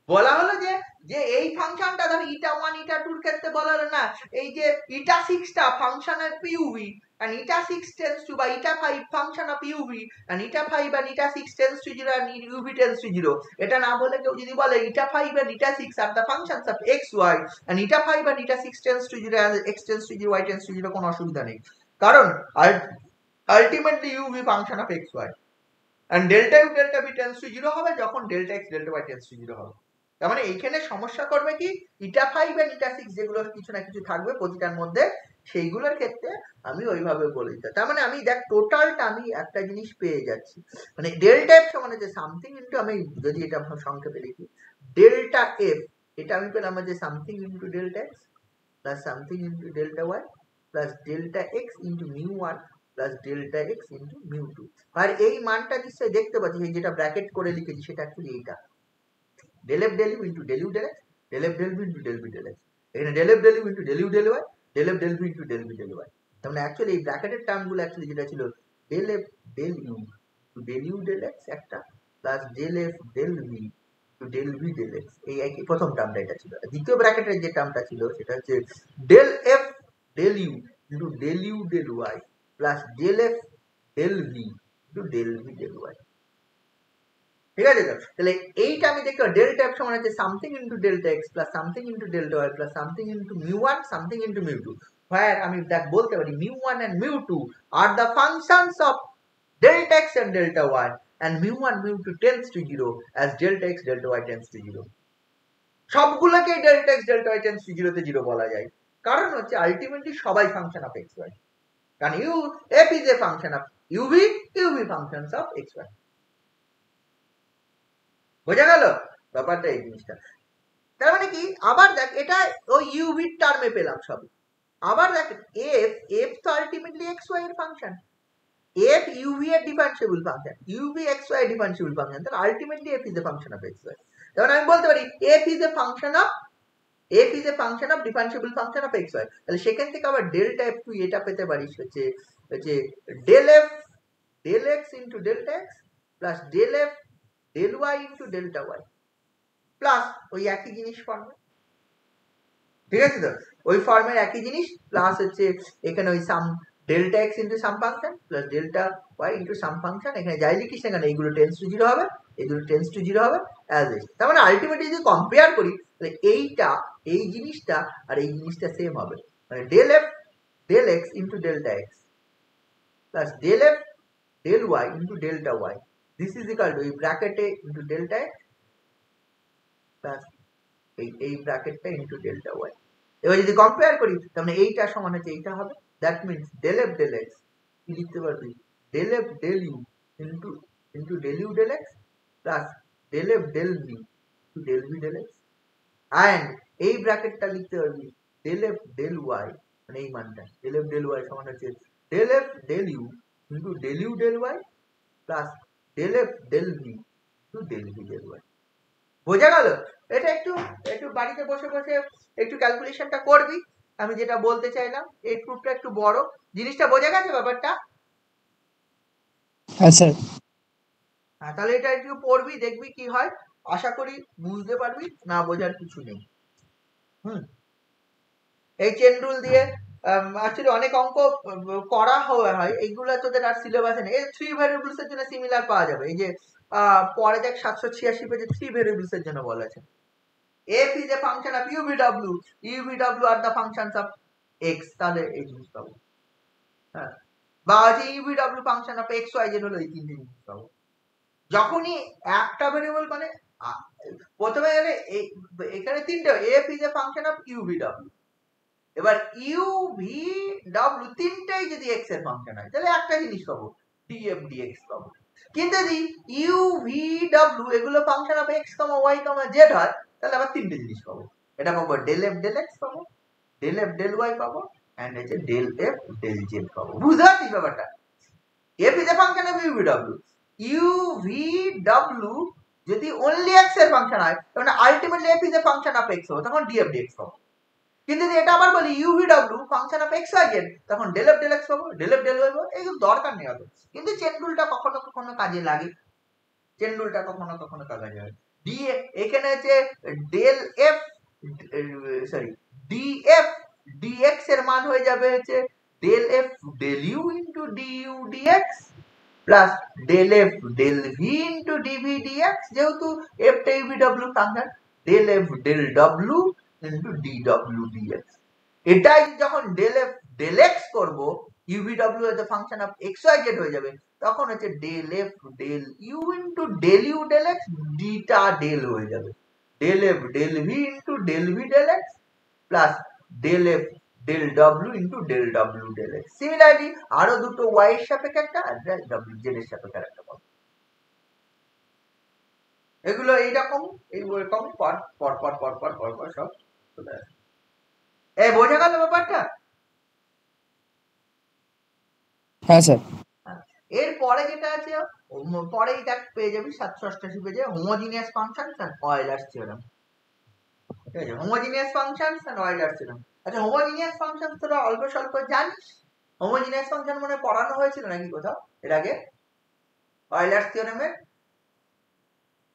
বলা হলো যে এই ফাংশনটা ধর ইটা 1 ইটা 2 এর ক্ষেত্রে বলা হলো না এই যে ইটা 6 টা ফাংশনের পিউভি and ইটা 6 tends to বা ইটা 5 function of UV and eta 5 and eta 6 tends to 0 and UV tends to 0, এটা না বলে কেউ যদি বলে ইটা 5 and eta 6 are the functions of x y and eta 5 and eta 6 tends to 0 and x tends to 0 y tends to 0, কোনো অসুবিধা নেই, কারণ ultimately UV function of x y and delta u delta b tends to 0 হবে যখন delta x delta y tends to 0 হবে। তার মানে এইখানে সমস্যা করবে কি ইটা 5 আর ইটা 6 যেগুলোর কিছু না কিছু থাকবে প্রতিটার মধ্যে, সেইগুলোর ক্ষেত্রে আমি ওইভাবে বলে দিতে। তার মানে আমি দেখ টোটালটা আমি একটা জিনিস পেয়ে যাচ্ছি, মানে ডেল্টা এফ সমান যে সামথিং ইনটু, আমি যদি এটা সংক্ষেপে লিখি ডেল্টা এফ, এটা আমি পেলাম যে something into delta x plus something into delta Y plus delta X into μ1 plus delta X into μ2, আর এই মানটা নিশ্চয়ই দেখতে পাচ্ছি যেটা ব্র্যাকেট করে লিখেছি সেটা অ্যাকচুয়ালি এইটা del f del u into del u del x del f del v into del v del x, এখানে del f del u into del u del y del f del v into del v del y, তার মানে actually এই ব্র্যাকেটের টার্মগুলো actually যেটা ছিল del f del u to del u del x একটা plus del f del v to del v del x, এই একই প্রথম টার্মটা এটা ছিল। দ্বিতীয় ব্র্যাকেটের যে টার্মটা ছিল সেটা হচ্ছে del f del u into del u del y plus del f del v to del v del y, ঠিক আছে? তাহলে এইটা আমি দেখতে পাই ডেল্টা এফ সমান হচ্ছে something into delta x plus something into delta Y plus something into μ1 something into μ2, where আমি দেখ বলতে পারি μ1 and μ2 are the functions of delta x and delta y and μ1 μ2 tends to 0 as delta x delta y tends to 0, সবগুলোকে delta x delta y tends to 0 তে 0 বলা যায়, কারণ হচ্ছে আলটিমেটলি সবাই ফাংশন অফ x y, কারণ f is a function of uv functions of x y। বোঝা গেল? ব্যাপারটা এই জিনিসটা। তার মানে কি, আবার দেখ এটা ওই ইউভি টার্মে পেলাম সব। আবার দেখ এফ তো আলটিমেটলি এক্স ওয়াই এর ফাংশন, এফ ইউভি এর differentiable function, U V X Y differentiable function, তাহলে ultimately F is a function of x Y. যেমন আমি বলতে পারি F is a function of differentiable function of x Y, তাহলে সেখান থেকে আবার ডেল্টা এফ তুই এটা পেতে পারিস হচ্ছে del F del x into delta x plus del F del y into delta Y plus ওই একই জিনিস ফর্মে, ঠিক আছে তো, ওই ফর্মের একই জিনিস প্লাস হচ্ছে এখানে ওই some delta X into some function plus delta Y into some function, এখানে যাই লিখিস সেখানে এইগুলো টেন্স টু জিরো হবে, এইগুলো টেন্স টু জিরো হবে অ্যাজ ইট। তার মানে আলটিমেটলি যদি কম্পেয়ার করি তাহলে এইটা এই জিনিসটা আর এই জিনিসটা সেম হবে, মানে del F del x into delta x plus del F del y into delta y, this is equal to এই ব্র্যাকেটে ইন্টু ডেল্টা এক্স প্লাস এই ব্র্যাকেটটা ইন্টু ডেল্টা ওয়াই। এবার যদি কম্পেয়ার করি তার মানে এইটা সমান হচ্ছে এইটা হবে, that means del F del x কি লিখতে পারবি, del F del you into into del you del x plus del F del V into del V del x, and এই ব্র্যাকেটটা লিখতে পারবি ডেল এফ ডেল ওয়াই, মানে এই মানটা ডেল এফ ডেল ওয়াই সমান হচ্ছে del F del you into del you del y plus del F del V into del V del y. বোঝা গেল? এটা একটু একটু বাড়িতে বসে বসে একটু ক্যালকুলেশনটা করবি, আমি যেটা বলতে চাইলাম এই প্রুফটা একটু বড়, জিনিসটা বোঝা গেছে ব্যাপারটা? হ্যাঁ স্যার। হ্যাঁ, তাহলে এটা একটু পড়বি, দেখবি কি হয়, আশা করি বুঝতে পারবি, না বোঝার কিছু নেই। এই চেন রুল দিয়ে অ্যাকচুয়ালি অনেক অঙ্ক করা হয়, এইগুলো তোদের আর সিলেবাসে নেই। এই 3 ভ্যারিয়েবলস এর জন্য সিমিলার পাওয়া যাবে, এই যে পরে দেখ 786 পেজে 3 ভ্যারিয়েবলস এর জন্য বলা আছে। f is a function of UVW are the functions of x, তাহলে এই জিনিস পাবো। হ্যাঁ, বা যে UVW function of x y z হলো এই তিনটে জিনিস পাবো। যখনই একটা ভ্যারিয়েবল মানে প্রথমে এখানে তিনটে, f is a function of UVW, এবার UVW তিনটাই যদি x এর ফাংশন হয় তাহলে একটা জিনিস পাবো df dx পাবো। কিন্তু যদি UVW এগুলো function of x, y, z হয় তাহলে আবার তিনটে জিনিস পাবো, এটা পাবো ডেল এফ ডেল এক্স পাবো, ডেল এফ ডেল ওয়াই পাবো, এন্ড হচ্ছে ডেল এফ ডেল জেড পাবো। বুঝতে পারছিস ব্যাপারটা? F is a function of U V W, U V W যদি অনলি এক্স এর ফাংশন হয় তাহলে ultimately F is a function of X হবে, তখন ডিএফ ডিএক্স পাবো। কিন্তু যদি এটা আবার বলি U V W function of x Y Z, তখন ডেল এফ ডেল এক্স পাবো, ডেল এফ ডেল ওয়াই পাবো। এইগুলো দরকার নেই অত, কিন্তু চেন রুলটা কখনো কখনো কাজে লাগে, চেন রুলটা কখনো কখনো কাজে লাগে। এখানে হচ্ছে del F sorry D F D X এর মান হয়ে যাবে হচ্ছে del F del you into D U D X plus del F del V into D V D X, যেহেতু এফ টা U V W function, del F del W into D W D X. এটাই যখন ডেল এফ ডেল এক্স করবো ইউভিডব্লিউ এর function of x Y Z হয়ে যাবে, তখন হচ্ছে del F del you into del you del X, ডিটা ডেল হয়ে যাবে del F del V into del V del x plus del F del W into del W del X. Similarly আরো দুটো Y এর সাপেক্ষে একটা আর W Z এর সাপেক্ষে একটা পাবো। এগুলো এইরকম এইরকম পর পর পর পর পর পর পর সব চলে আসে। এই বোঝা গেল ব্যাপারটা? হ্যাঁ স্যার। এরপরে যেটা আছে পরেই দেখ পেয়ে যাবি 788 পেজে homogeneous functions and Euler's theorem. ঠিক আছে, homogeneous functions and Euler's theorem. আচ্ছা, হোমোজিনিয়াস ফাংশন তোরা অল্প স্বল্প জানিস? হোমোজিনিয়াস ফাংশন মানে পড়ানো হয়েছিল নাকি কোথাও এর আগে? অয়েলার্স থিওরেমের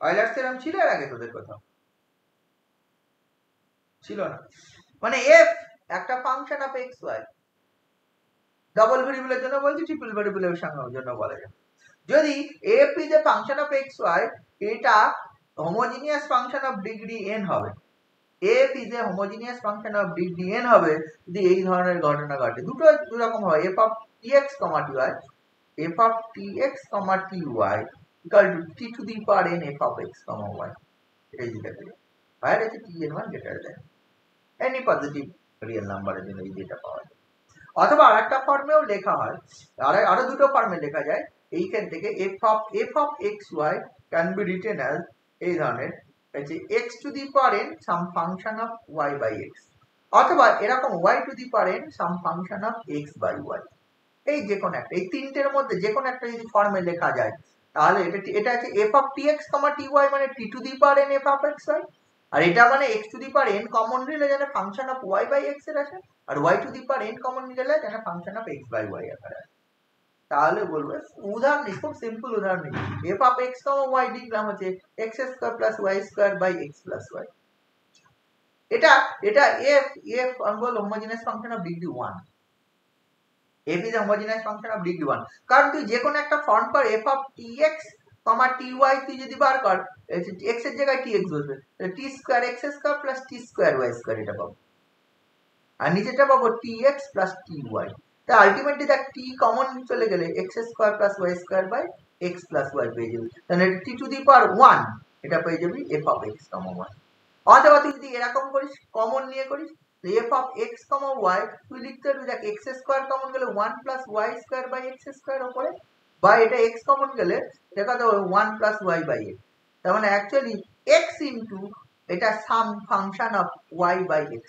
অয়েলার্স থিওরেম ছিল এর আগে তোদের কোথাও? ছিল না। মানে এফ একটা function of x Y, double ভেরিয়েবলের জন্য বলছি, ট্রিপল ভেরিয়েবলের জন্য বলা যায়। যদি F is a function of x Y, এটা homogeneous function of degree N হবে। F is a homogeneous function of degree N হবে যদি এই ধরনের ঘটনা ঘটে। দুটো দু রকম হয়, f of t x comma t y, f of t x comma t y equal to t to the power n f of x comma y. এই যেটা বাইরে আছে t n one greater than any positive real নাম্বারের জন্য এই যেটা পাওয়া যায়। অথবা আরেকটা ফর্মেও লেখা হয়, আরো দুটো ফর্মে লেখা যায়। এইখান থেকে f of x y can be written as এই ধরনের x to the power n some function of y by x, অথবা এরকম y to the power n some function of x by y। এই যে কোনো একটা, এই তিনটের মধ্যে যে কোনো একটা যদি ফর্মে লেখা যায় তাহলে এটা আছে f অফ tx, ty মানে t to the power n f অফ xy, আর এটা মানে x to the power n common নিলে যেন function of y by x এর আসে, আর y to the power n common নিলে যেন function of x by y আকারে আসে। তাহলে বলবো উদাহরণ নিই, খুব সিম্পল উদাহরণ নিই, f অফ x, y লিখলাম হচ্ছে x square plus y square by x plus y। এটা f আমি বলবো homogeneous function of degree 1। f is a homogeneous function of degree 1, কারণ তুই যে কোনো একটা ফর্ম কর f of tx, ty তুই যদি বার কর x এর জায়গায় tx বসবে, t square x square plus t square y square এটা পাবো, আর নিচেটা পাবো tx প্লাস ty। তা আলটিমেটলি দেখ t কমন চলে গেলে x square plus y square by x plus y পেয়ে যাবি, তাহলে t টু দি পাওয়ার 1 এটা পেয়ে যাবি f of x, y। অথবা তুই যদি এরকম করিস, কমন নিয়ে করিস, f of x, y তুই লিখতে পারবি, দেখ x স্কয়ার কমন গেলে 1 plus y square by x square উপরে, বা এটা x কমন গেলে এটা কত হবে 1 প্লাস y বাই x। তার মানে অ্যাকচুয়ালি x ইনটু এটা some function of y by x,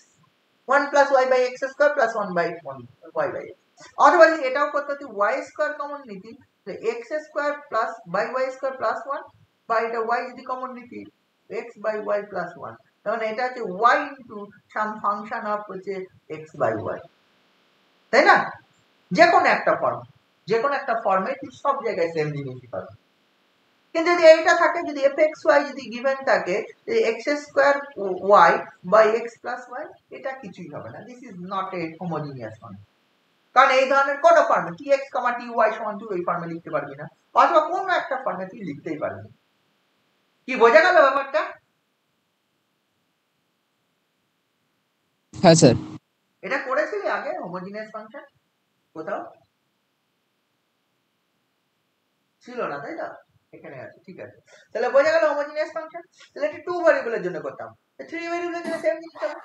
1 plus y by x square plus 1 by y by x। অথবা যদি এটাও করতে তুই y স্কয়ার কমন নিতি, তাহলে x square plus by y square plus 1, বা এটা y যদি কমন নিতি x বাই y প্লাস 1, তাহলে এটা হচ্ছে y into some function of হচ্ছে x বাই y, তাই না? যে কোনো একটা ফর্ম, যে কোনো একটা ফর্মে তুই সব জায়গায় সেম জিনিসই পাবি। কিন্তু যদি এইটা থাকে, যদি fxy যদি গিভেন থাকে x square y by x plus y, এটা কিছুই হবে না, this is not a homogeneous form. কারণ এই ধরনের কোন ফর্মে tx, ty সমান তুই ওই ফর্মে লিখতে পারবি না, অথবা কোনো একটা ফর্মে তুই লিখতেই পারবি। কি বোঝা গেল ব্যাপারটা? হ্যাঁ স্যার। এটা করেছিলি আগে হোমোজিনিয়াস ফাংশন কোথাও? ছিল না, তাই না? এখানে আছে, ঠিক আছে। তাহলে বোঝা গেল হোমোজিনিয়াস ফাংশন। তাহলে এটা 2 ভেরিয়েবলের জন্য করতাম, 3 ভেরিয়েবলের জন্য সেম জিনিস হবে।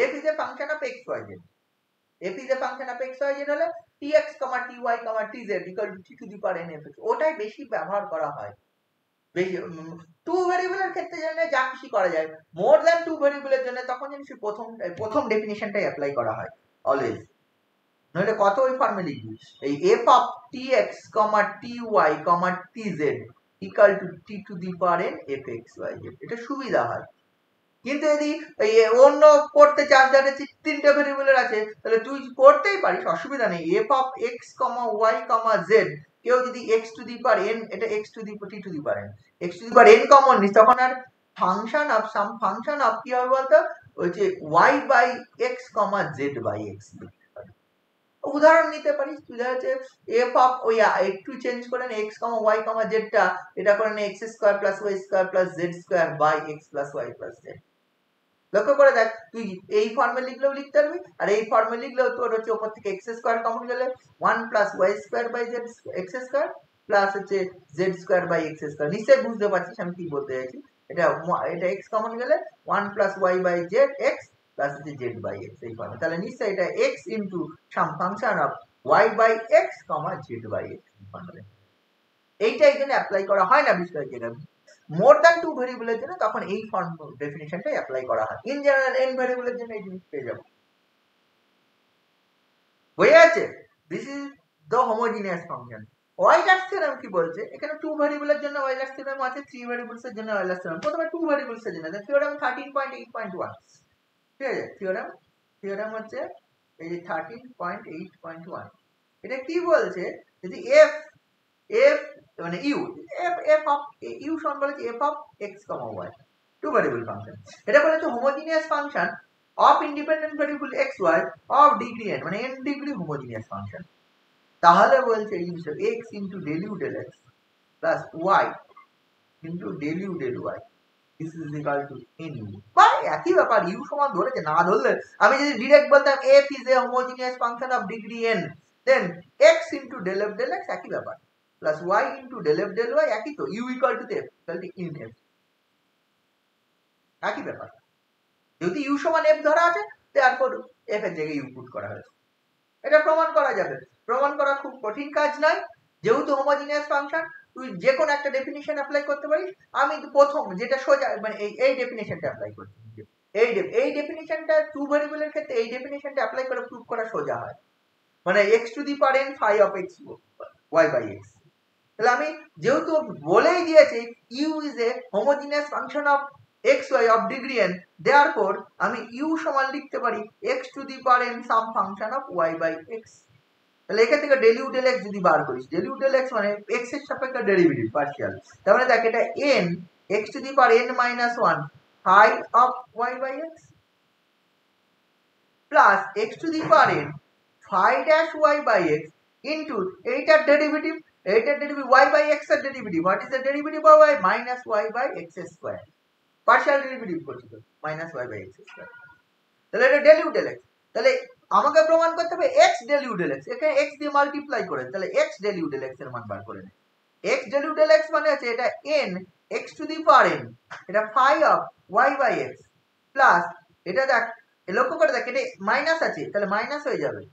f is a function of x y z, f is a function of x y z হলে tx, ty, tz equal to t to the power n f x, ওটাই বেশি ব্যবহার করা হয়। বেশি 2 ভেরিয়েবলের ক্ষেত্রে জানে যা খুশি করা যায়, মোর দ্যান 2 ভেরিয়েবলের জন্য তখন জিনিস প্রথম ডেফিনিশনটাই অ্যাপ্লাই করা হয় অলওয়েজ, নইলে কত ওই ফর্মে লিখবি এই f of tx, ty, tz equal to t to the power n f x y z, এটা সুবিধা হয়। কিন্তু যদি অন্য করতে চাস, যাতে তিনটে ভেরিয়েবলের আছে, তাহলে তুই করতেই পারিস, অসুবিধা নেই। f of x, y, z কেউ যদি x to the power n, এটা x two the t to the power n, x to the power n common নিস, তখন আর function of some function of কি হবে বলতো, হচ্ছে y by x, z by x। উদাহরণ নিতে পারিস, তুই হচ্ছে f অফ ওই একটু চেঞ্জ করে নে x, y, z টা, এটা করে নে x square plus y square plus z square by x plus y plus z। লক্ষ্য করে দেখ, তুই এই ফর্মে লিখলেও লিখতে পারবি, আর এই ফর্মে লিখলেও তোর হচ্ছে উপর থেকে x স্কয়ার কমন গেলে 1 plus y square by z x square plus হচ্ছে z square by x square. নিশ্চয়ই বুঝতে পারছিস আমি কি বলতে চাইছি। এটা x কমন গেলে 1 plus y by z x plus হচ্ছে z বাই x, এই ফর্মে। তাহলে নিশ্চয়ই এটা x into some function of y by x, z by x formula. এইটা এখানে অ্যাপ্লাই করা হয় না বিষয় যেটা মোর দ্যান 2 ভেরিয়েবলের জন্য, তখন এই ফর্ম ডেফিনিশনটাই অ্যাপ্লাই করা হয়। ইন জেনারেল n ভেরিয়েবলের জন্য এই জিনিস পেয়ে যাব। হয়ে আছে, this is the homogeneous function. Euler's theorem কি বলছে, এখানে 2 ভেরিয়েবলের জন্য ওয়েলার্স থিওরেম আছে, 3 ভেরিয়েবলস এর জন্য ওয়েলার্স থিওরেম। প্রথমে 2 ভেরিয়েবলস এর জন্য থিওরেম 13.8.1, ঠিক আছে? থিওরেম হচ্ছে এই যে 13.8.1। এটা কি বলছে, যদি f মানে f of u সমান বলেছে f of x, y, 2 variable function. এটা বলেছে homogeneous function of independent variable x, y of degree n, মানে n ডিগ্রি হোমোজিনিয়াস ফাংশন। তাহলে বলছে এই জিনিসটা x into del u del x plus y into del u del y this is equal to n u, বা একই ব্যাপার, u সমান ধরেছে, না ধরলে আমি যদি ডাইরেক্ট বলতাম f is a homogeneous function of degree n, then x into del f del x একই ব্যাপার, plus y into del f del y একই তো, u equal to f equal to in f, একই ব্যাপার। যদি u সমান f ধরা আছে, তারপর f এর জায়গায় u পুট করা হয়েছে। এটা প্রমাণ করা যাবে, প্রমাণ করা খুব কঠিন কাজ নয়, যেহেতু হোমোজিনিয়াস ফাংশন তুই যে কোনো একটা ডেফিনিশন অ্যাপ্লাই করতে পারিস। আমি প্রথম যেটা সোজা মানে এই ডেফিনিশনটা অ্যাপ্লাই করছি। এই ডেফিনিশনটা টু ভেরিয়েবলের ক্ষেত্রে এই ডেফিনিশনটা অ্যাপ্লাই করে প্রুভ করা সোজা হয়, মানে x to the power n phi of x y by x. তাহলে আমি যেহেতু বলেই দিয়েছি u is a homogeneous function of x y of degree n, therefore আমি ইউ সমান লিখতে পারি x to the power n some function of Y by x. তাহলে এখান থেকে ডেল ইউ ডেল এক্স যদি বার করিস, ডেল ইউ ডেল এক্স মানে এক্স এর সাপেক্ষে ডেরিভেটিভ পার্শিয়াল, তার মানে দেখ এটা n x to the power n minus 1 phi of Y by x plus x to the power n phi dash y by x into এইটার derivative y by x এর derivative, what is the derivative of y minus y by x square, partial derivative করছি তো minus y by x square. তাহলে এটা del you del x, তাহলে আমাকে প্রমাণ করতে হবে x del you del x, এখানে x দিয়ে মাল্টিপ্লাই করে, তাহলে x del you del x এর মান বার করে নে। x del you del x মানে হচ্ছে এটা n x to the power n, এটা phi of y by x plus এটা দেখ লক্ষ্য করে দেখ এটা মাইনাস আছে তাহলে মাইনাস হয়ে যাবে,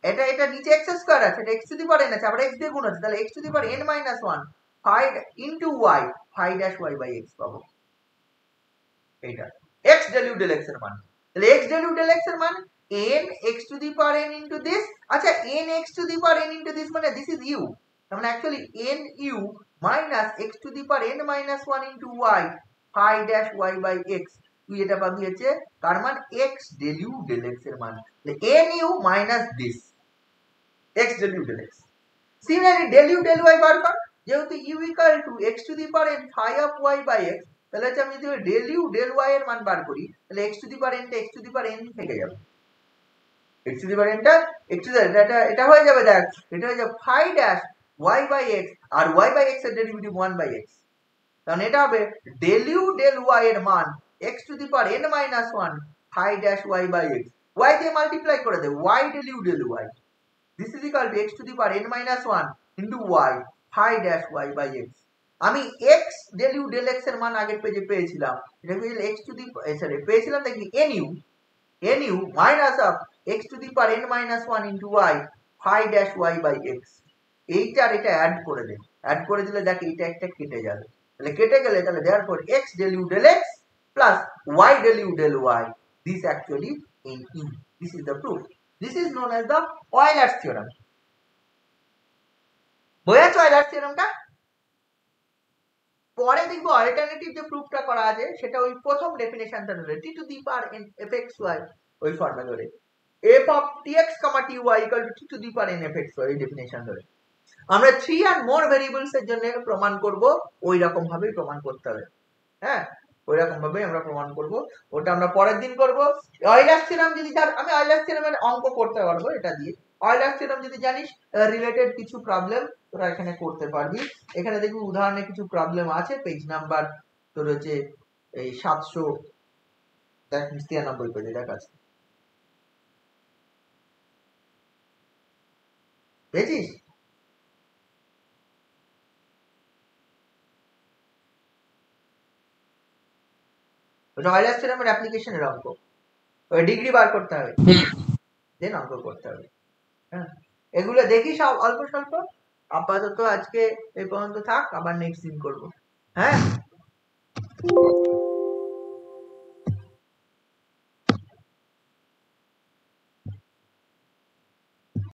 এটা নিচে x স্কয়ার আছে, এটা x to the power n আছে, আবার x দিয়ে গুণ আছে, তাহলে x to the power n minus 1 phi into y phi dash y by x পাবো। এইটা x del you del x এর মান, তাহলে x del you del x এর মান n x to the power n into this, আচ্ছা n x to the power n into this মানে this is u, তার মানে actually n u minus x to the power n minus 1 into y phi dash y by x, তুই এটা পাবি হচ্ছে কার মান x del you del x এর মান, তাহলে n u minus this x del u del x। Similarly del u del y বার কর, যেহেতু u equal to x to the power n phi of y by x, তাহলে হচ্ছে আমি যদি del u del y এর মান বার করি তাহলে x to the power n টা x to the power n থেকে যাবে, x to the power n টা x to the এটা হয়ে যাবে, দেখ এটা হয়ে যাবে phi dash y by x আর y by x এর ডেরিভেটিভ 1 by x, তাহলে এটা হবে del u del y এর মান x to the power n minus 1 phi dash y by x, y দিয়ে মাল্টিপ্লাই করে দে y del u del y, this is equal to x to the power n minus 1 into y phi dash y by x। আমি x del u del x এর মান আগের পেজে পেয়েছিলাম, এটা পেয়েছিল x to the পেয়েছিলাম দেখি nu minus of x to the power n minus 1 into y phi dash y by x, এইটার এটা অ্যাড করে দে, অ্যাড করে দিলে দেখ এইটা একটা কেটে যাবে, তাহলে কেটে গেলে তাহলে therefore x del u del x plus y del u del y, this actually in u, this is the proof, this is known as the Euler's theorem। বোঝাচ্ছে Euler's theoremটা? পরে দেখবো অল্টারনেটিভ যে প্রুফটা করা আছে সেটা ওই প্রথম ডেফিনেশনটা ধরে t to the power n fxy ওই ফর্মে ধরে f of tx, ty equal to t to the power n fxy এই ডেফিনেশন ধরে আমরা 3 and more variables এর জন্য প্রমাণ করব, ওই রকম ভাবেই প্রমাণ করতে হবে, হ্যাঁ ওই রকম ভাবেই আমরা প্রমাণ করব, ওটা আমরা পরের দিন করব। Euler's theorem যদি আমি Euler's theorem এর অঙ্ক করতে পারবো এটা দিয়ে, Euler's theorem যদি জানিস রিলেটেড কিছু প্রবলেম তোরা এখানে করতে পারবি, এখানে দেখবি উদাহরণে কিছু প্রবলেম আছে, পেজ নাম্বার তোর হচ্ছে এই 793 পেজে দেখ আছে, বুঝেছিস? ওটা Euler's theorem এর অ্যাপ্লিকেশনের অঙ্ক, ওই ডিগ্রি বার করতে হবে দেন অঙ্ক করতে হবে, হ্যাঁ এগুলো দেখিস অল্প স্বল্প, আপাতত আজকে এই পর্যন্ত থাক, আবার নেক্সট দিন করব, হ্যাঁ।